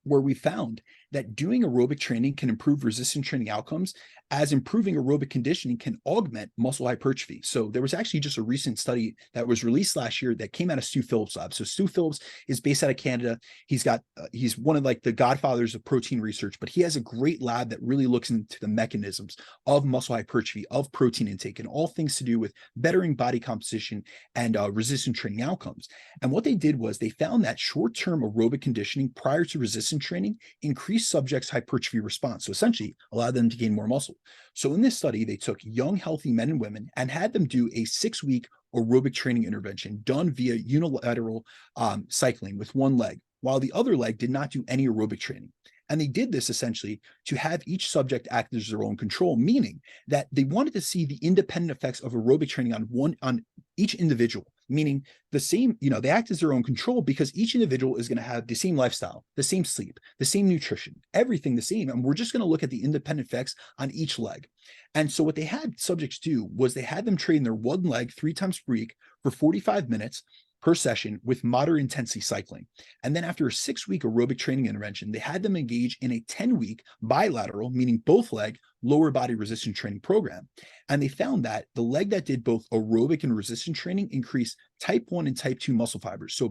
where we found that doing aerobic training can improve resistance training outcomes, as improving aerobic conditioning can augment muscle hypertrophy. So there was actually just a recent study that was released last year that came out of Stu Phillips' lab. So Stu Phillips is based out of Canada. He's one of the godfathers of protein research, but he has a great lab that really looks into the mechanisms of muscle hypertrophy, of protein intake, and all things to do with bettering body composition and resistance training outcomes. And what they did was they found that short-term aerobic conditioning prior to resistance training increased subjects' hypertrophy response. So essentially allowed them to gain more muscle. So in this study, they took young, healthy men and women and had them do a 6-week aerobic training intervention done via unilateral cycling with one leg, while the other leg did not do any aerobic training. And they did this essentially to have each subject act as their own control, meaning that they wanted to see the independent effects of aerobic training on each individual, meaning the same, they act as their own control because each individual is going to have the same lifestyle, the same sleep, the same nutrition, everything the same. And we're just going to look at the independent effects on each leg. And so what they had subjects do was they had them train their one leg 3 times per week for 45 minutes per session with moderate intensity cycling. And then after a 6-week aerobic training intervention, they had them engage in a 10-week bilateral, meaning both leg, lower body resistance training program. And they found that the leg that did both aerobic and resistance training increased type 1 and type 2 muscle fibers, so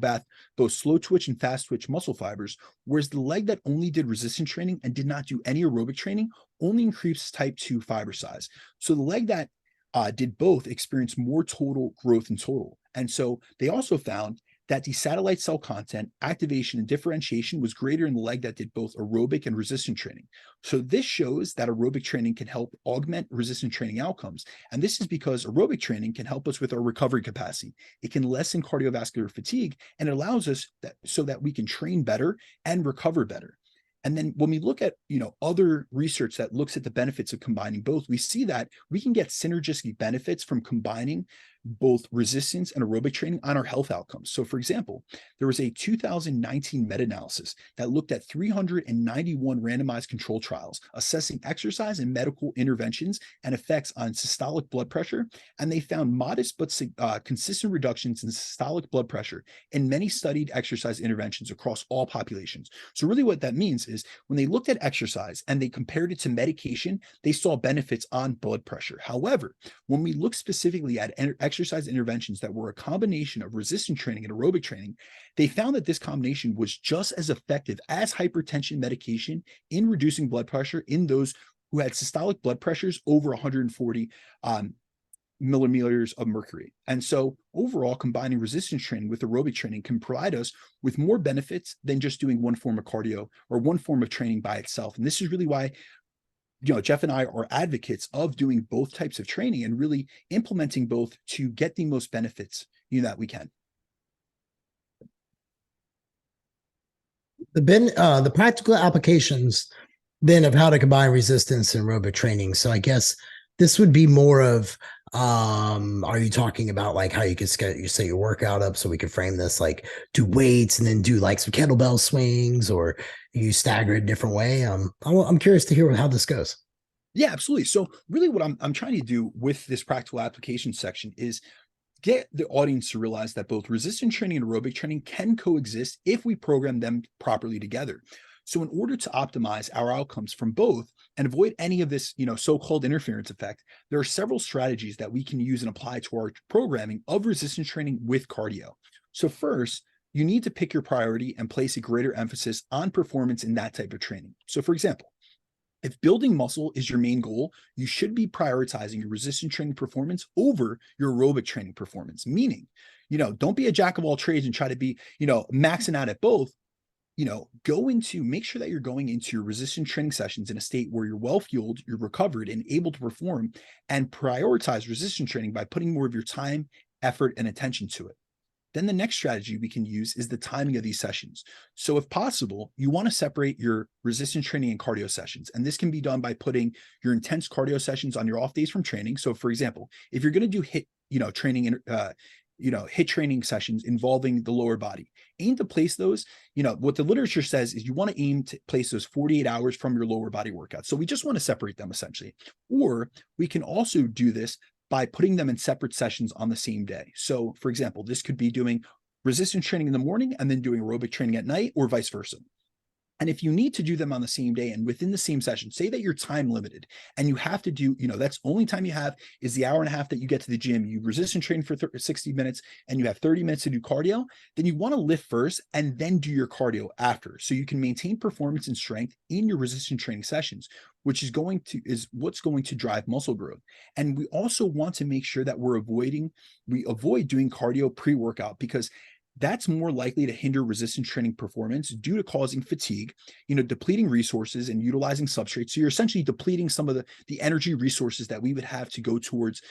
both slow twitch and fast twitch muscle fibers, whereas the leg that only did resistance training and did not do any aerobic training only increased type 2 fiber size. So the leg that did both experienced more total growth in total. And so they also found that the satellite cell content, activation, and differentiation was greater in the leg that did both aerobic and resistance training. So this shows that aerobic training can help augment resistance training outcomes. And this is because aerobic training can help us with our recovery capacity. It can lessen cardiovascular fatigue, and it allows us so that we can train better and recover better. And then when we look at, other research that looks at the benefits of combining both, we see that we can get synergistic benefits from combining both resistance and aerobic training on our health outcomes. So for example, there was a 2019 meta-analysis that looked at 391 randomized control trials assessing exercise and medical interventions and effects on systolic blood pressure. And they found modest but consistent reductions in systolic blood pressure in many studied exercise interventions across all populations. So really what that means is when they looked at exercise and they compared it to medication, they saw benefits on blood pressure. However, when we look specifically at exercise interventions that were a combination of resistance training and aerobic training, they found that this combination was just as effective as hypertension medication in reducing blood pressure in those who had systolic blood pressures over 140 milliliters of mercury. And so overall, combining resistance training with aerobic training can provide us with more benefits than just doing one form of cardio or one form of training by itself. And this is really why Jeff and I are advocates of doing both types of training and really implementing both to get the most benefits that we can. The practical applications then of how to combine resistance and aerobic training. So I guess this would be more of are you talking about like how you could set your workout up, so we could frame this like do weights and then do like some kettlebell swings, or you stagger it a different way? I'm curious to hear how this goes. Yeah, absolutely. So really what I'm trying to do with this practical application section is get the audience to realize that both resistance training and aerobic training can coexist if we program them properly together. So in order to optimize our outcomes from both and avoid any of this, so-called interference effect, there are several strategies that we can use and apply to our programming of resistance training with cardio. So first, you need to pick your priority and place a greater emphasis on performance in that type of training. So for example, if building muscle is your main goal, you should be prioritizing your resistance training performance over your aerobic training performance. Meaning, don't be a jack of all trades and try to be, maxing out at both. Make sure that you're going into your resistance training sessions in a state where you're well fueled, you're recovered, and able to perform, and prioritize resistance training by putting more of your time, effort, and attention to it. Then the next strategy we can use is the timing of these sessions. So if possible, you want to separate your resistance training and cardio sessions. And this can be done by putting your intense cardio sessions on your off days from training. So for example, if you're going to do HIIT, training, HIIT training sessions involving the lower body, aim to place those, what the literature says is you want to aim to place those 48 hours from your lower body workouts. So we just want to separate them essentially. Or we can also do this by putting them in separate sessions on the same day. So for example, this could be doing resistance training in the morning and then doing aerobic training at night, or vice versa. And if you need to do them on the same day and within the same session, say that you're time limited and you have to do, that's only time you have is the hour and a half that you get to the gym, you resistance train for 60 minutes and you have 30 minutes to do cardio, then you want to lift first and then do your cardio after. So you can maintain performance and strength in your resistance training sessions, which is what's going to drive muscle growth. And we also want to make sure that we avoid doing cardio pre-workout, because that's more likely to hinder resistance training performance due to causing fatigue, depleting resources and utilizing substrates. So you're essentially depleting some of the energy resources that we would have to go towards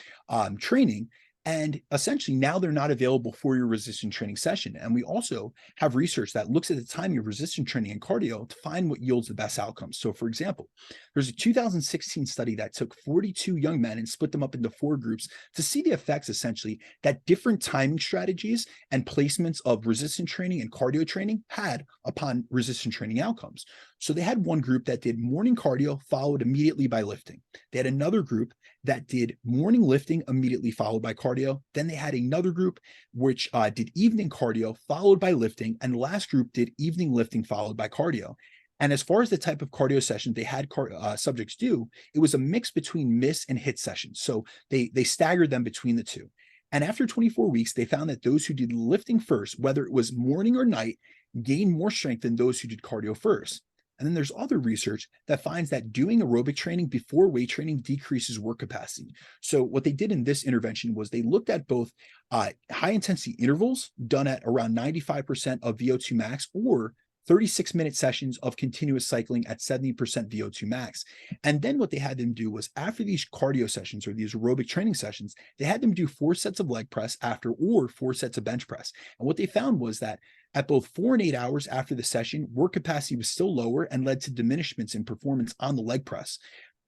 training. And essentially now they're not available for your resistance training session. And we also have research that looks at the timing of resistance training and cardio to find what yields the best outcomes. So for example, there's a 2016 study that took 42 young men and split them up into 4 groups to see the effects essentially that different timing strategies and placements of resistance training and cardio training had upon resistance training outcomes. So they had one group that did morning cardio followed immediately by lifting. They had another group that did morning lifting immediately followed by cardio. Then they had another group which did evening cardio followed by lifting. And the last group did evening lifting followed by cardio. And as far as the type of cardio session they had subjects do, it was a mix between miss and hit sessions. So they staggered them between the two. And after 24 weeks, they found that those who did lifting first, whether it was morning or night, gained more strength than those who did cardio first. And then there's other research that finds that doing aerobic training before weight training decreases work capacity. So what they did in this intervention was they looked at both high intensity intervals done at around 95% of VO2 max, or 36-minute sessions of continuous cycling at 70% VO2 max. And then what they had them do was, after these cardio sessions or these aerobic training sessions, they had them do 4 sets of leg press after, or 4 sets of bench press. And what they found was that at both 4 and 8 hours after the session, work capacity was still lower and led to diminishments in performance on the leg press.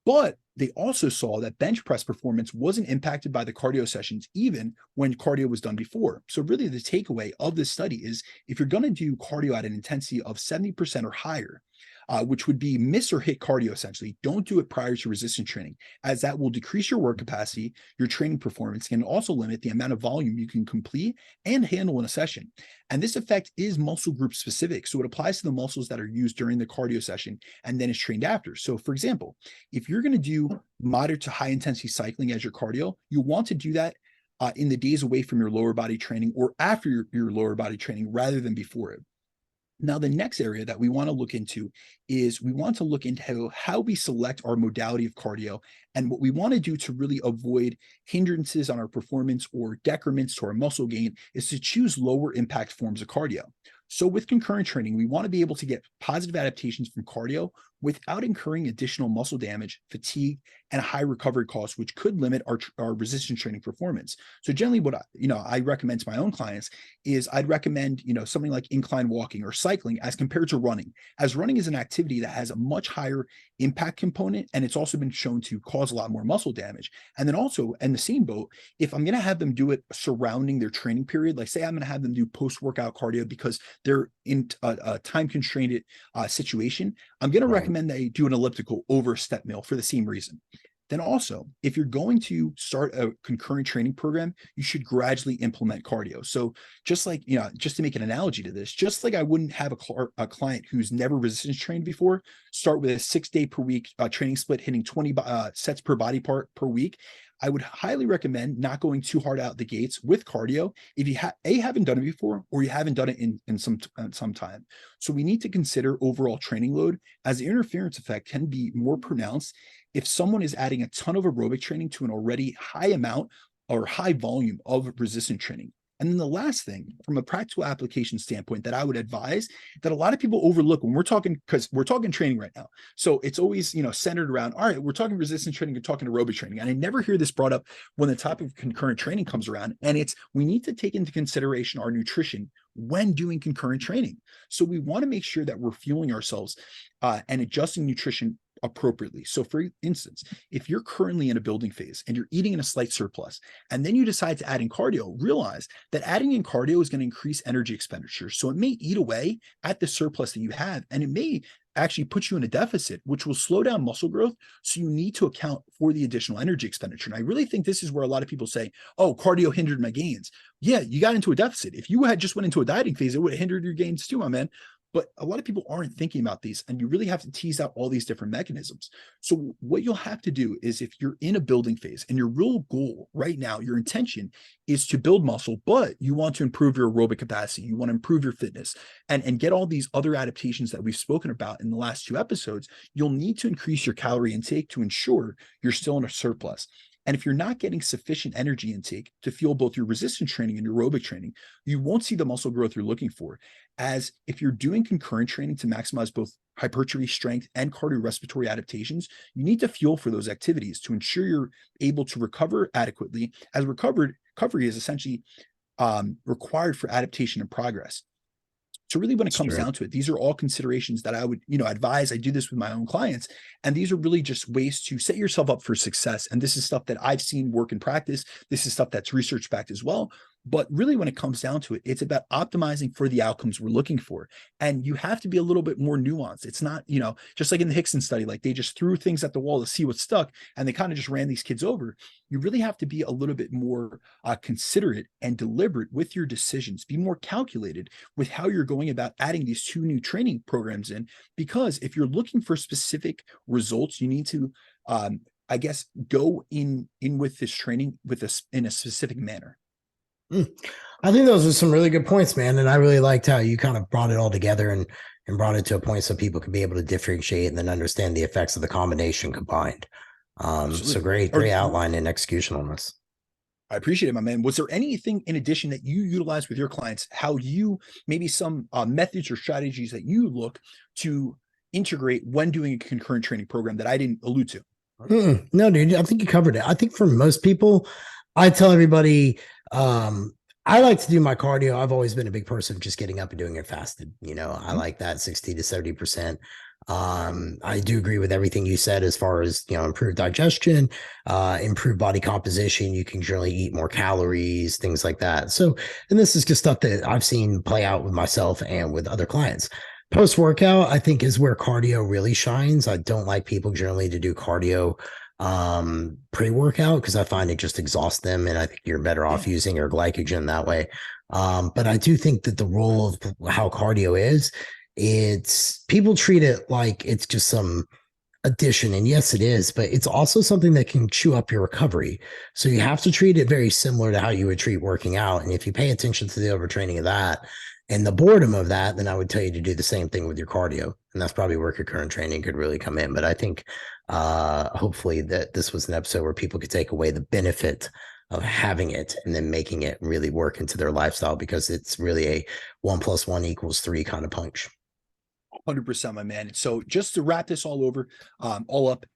But they also saw that bench press performance wasn't impacted by the cardio sessions, even when cardio was done before. So really the takeaway of this study is, if you're going to do cardio at an intensity of 70% or higher, which would be miss or hit cardio essentially, don't do it prior to resistance training, as that will decrease your work capacity, your training performance, and also limit the amount of volume you can complete and handle in a session. And this effect is muscle group specific. So it applies to the muscles that are used during the cardio session and then is trained after. So for example, if you're going to do moderate to high intensity cycling as your cardio, you want to do that in the days away from your lower body training, or after your lower body training, rather than before it. Now, the next area that we want to look into is we want to look into how we select our modality of cardio, and what we want to do to really avoid hindrances on our performance or decrements to our muscle gain is to choose lower impact forms of cardio. So with concurrent training, we want to be able to get positive adaptations from cardio without incurring additional muscle damage, fatigue, and high recovery costs, which could limit our resistance training performance. So generally what I recommend to my own clients is I'd recommend, something like incline walking or cycling as compared to running, as running is an activity that has a much higher impact component, and it's also been shown to cause a lot more muscle damage. And then also in the same boat, if I'm going to have them do it surrounding their training period, like say I'm going to have them do post-workout cardio because they're in a time constrained situation, I'm going to recommend they do an elliptical over a step mill for the same reason. Then also, if you're going to start a concurrent training program, you should gradually implement cardio. So just like, just to make an analogy to this, just like I wouldn't have a client who's never resistance trained before, start with a 6-day per week training split, hitting 20 sets per body part per week. I would highly recommend not going too hard out the gates with cardio if you haven't done it before, or you haven't done it in some time. So we need to consider overall training load, as the interference effect can be more pronounced if someone is adding a ton of aerobic training to an already high amount or high volume of resistance training. And then the last thing, from a practical application standpoint, that I would advise that a lot of people overlook when we're talking, because we're talking training right now. So it's always, centered around, all right, we're talking resistance training, we're talking aerobic training. And I never hear this brought up when the topic of concurrent training comes around. And we need to take into consideration our nutrition when doing concurrent training. So we want to make sure that we're fueling ourselves and adjusting nutrition appropriately. So for instance, if you're currently in a building phase and you're eating in a slight surplus, and then you decide to add in cardio, realize that adding in cardio is going to increase energy expenditure. So it may eat away at the surplus that you have, and it may actually put you in a deficit, which will slow down muscle growth. So you need to account for the additional energy expenditure. And I really think this is where a lot of people say, oh, cardio hindered my gains. Yeah, you got into a deficit. If you had just went into a dieting phase, it would have hindered your gains too, my man. But a lot of people aren't thinking about these, and you really have to tease out all these different mechanisms. So what you'll have to do is, if you're in a building phase and your real goal right now, your intention is to build muscle, but you want to improve your aerobic capacity, you want to improve your fitness, and get all these other adaptations that we've spoken about in the last 2 episodes, you'll need to increase your calorie intake to ensure you're still in a surplus. And if you're not getting sufficient energy intake to fuel both your resistance training and your aerobic training, you won't see the muscle growth you're looking for. As if you're doing concurrent training to maximize both hypertrophy, strength, and cardiorespiratory adaptations, you need to fuel for those activities to ensure you're able to recover adequately, as recovery is essentially required for adaptation and progress. So really, when it comes down to it, these are all considerations that I would, advise. I do this with my own clients, and these are really just ways to set yourself up for success. And this is stuff that I've seen work in practice. This is stuff that's research backed as well. But really, when it comes down to it, it's about optimizing for the outcomes we're looking for. And you have to be a little bit more nuanced. It's not, just like in the Hickson study, like they just threw things at the wall to see what stuck, and they kind of just ran these kids over. You really have to be a little bit more considerate and deliberate with your decisions. Be more calculated with how you're going about adding these 2 new training programs in, because if you're looking for specific results, you need to, go in with this training in a specific manner. I think those are some really good points, man. And I really liked how you kind of brought it all together and brought it to a point so people could be able to differentiate and then understand the effects of the combination combined. So great outline and execution on this. I appreciate it, my man. Was there anything in addition that you utilize with your clients, how you, maybe some methods or strategies that you look to integrate when doing a concurrent training program that I didn't allude to? No, dude, I think you covered it. I think for most people, I tell everybody, I like to do my cardio. I've always been a big person of just getting up and doing it fasted. I like that 60 to 70%. I do agree with everything you said as far as, improved digestion, improved body composition. You can generally eat more calories, things like that. So, and this is just stuff that I've seen play out with myself and with other clients. Post-workout, I think, is where cardio really shines. I don't like people generally to do cardio pre-workout, because I find it just exhausts them, and I think you're better off using your glycogen that way. But I do think that the role of how cardio is, it's people treat it like it's just some addition, and yes, it is, but it's also something that can chew up your recovery. So you have to treat it very similar to how you would treat working out. And if you pay attention to the overtraining of that and the boredom of that, then I would tell you to do the same thing with your cardio. And that's probably where concurrent training could really come in. But I think hopefully that this was an episode where people could take away the benefit of having it and then making it really work into their lifestyle, because it's really a 1 + 1 = 3 kind of punch. 100%, my man. So just to wrap this all up,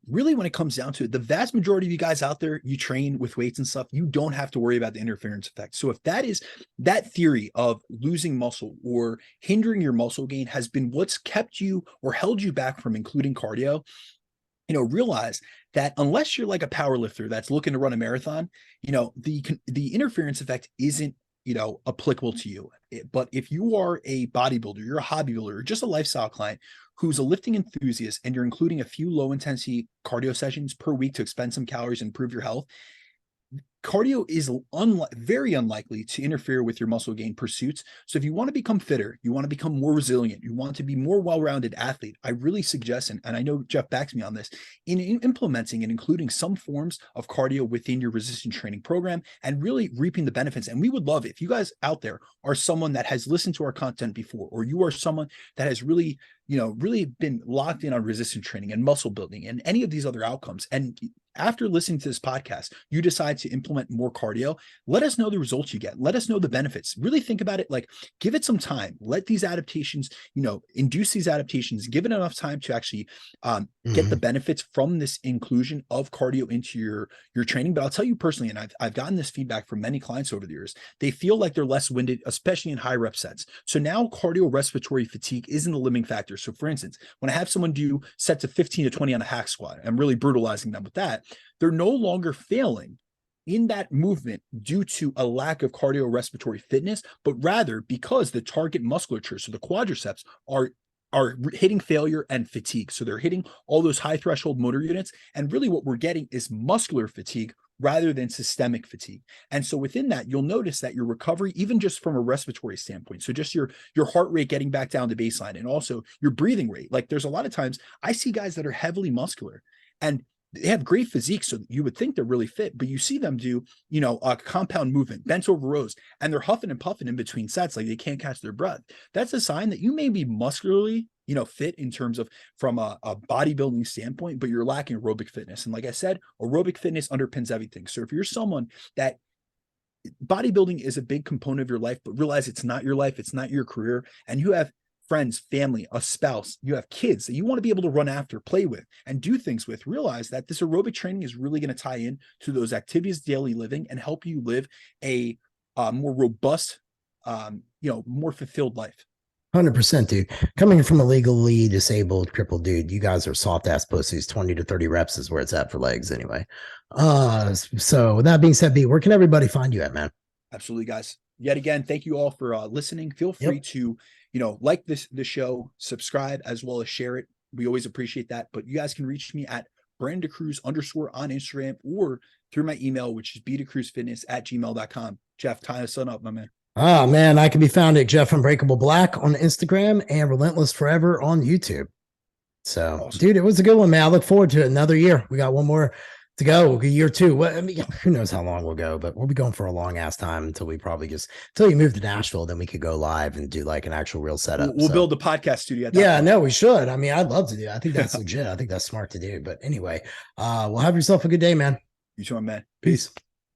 really when it comes down to it, the vast majority of you guys out there, you train with weights and stuff, you don't have to worry about the interference effect. So if that is that theory of losing muscle or hindering your muscle gain has been what's kept you or held you back from including cardio, realize that unless you're like a power lifter that's looking to run a marathon, the interference effect isn't, applicable to you. But if you are a bodybuilder, you're a hobby builder, or just a lifestyle client who's a lifting enthusiast, and you're including a few low intensity cardio sessions per week to expend some calories and improve your health, cardio is very unlikely to interfere with your muscle gain pursuits. So if you want to become fitter, you want to become more resilient, you want to be more well-rounded athlete, I really suggest, and I know Jeff backs me on this, in implementing and including some forms of cardio within your resistance training program and really reaping the benefits. And we would love it if you guys out there are someone that has listened to our content before, or you are someone that has really been locked in on resistance training and muscle building and any of these other outcomes. And after listening to this podcast, you decide to implement more cardio, let us know the results you get. Let us know the benefits. Really think about it, like give it some time. Let these adaptations, induce these adaptations, give it enough time to actually get the benefits from this inclusion of cardio into your training. But I'll tell you personally, and I've gotten this feedback from many clients over the years, they feel like they're less winded, especially in high rep sets. So now cardiorespiratory fatigue isn't a limiting factor. So for instance, when I have someone do sets of 15 to 20 on a hack squat, I'm really brutalizing them with that. They're no longer failing in that movement due to a lack of cardiorespiratory fitness, but rather because the target musculature, so the quadriceps, are hitting failure and fatigue. So they're hitting all those high threshold motor units. And really what we're getting is muscular fatigue rather than systemic fatigue. And so within that, you'll notice that your recovery, even just from a respiratory standpoint, so just your heart rate getting back down to baseline, and also your breathing rate. Like there's a lot of times I see guys that are heavily muscular and they have great physique, so you would think they're really fit, but you see them do, a compound movement, bent over rows, and they're huffing and puffing in between sets like they can't catch their breath. That's a sign that you may be muscularly, fit in terms of from a bodybuilding standpoint, but you're lacking aerobic fitness. And like I said, aerobic fitness underpins everything. So if you're someone that bodybuilding is a big component of your life, but realize it's not your life, it's not your career, and you have friends, family, a spouse, you have kids that you want to be able to run after, play with, and do things with, realize that this aerobic training is really going to tie in to those activities, daily living, and help you live a more robust, more fulfilled life. 100%, dude. Coming from a legally disabled, crippled dude, you guys are soft ass pussies. 20 to 30 reps is where it's at for legs anyway. So with that being said, B, where can everybody find you at, man? Absolutely, guys. Yet again, thank you all for listening. Feel free to like the show, subscribe, as well as share it. We always appreciate that. But you guys can reach me at @BrandonCruz_ on Instagram, or through my email, which is bdacruzfitness@gmail.com. Jeff, tie us up, my man. Oh man, I can be found at Jeff Unbreakable Black on Instagram and Relentless Forever on YouTube. So, awesome. Dude, it was a good one, man. I look forward to it. Another year. We got one more to go, year two. Well, I mean, who knows how long we'll go, but we'll be going for a long ass time until you move to Nashville, then we could go live and do like an actual real setup. We'll build a podcast studio. No, we should. I mean, I'd love to do that. I think that's legit. I think that's smart to do. But anyway, well, have yourself a good day, man. You too, man. Peace.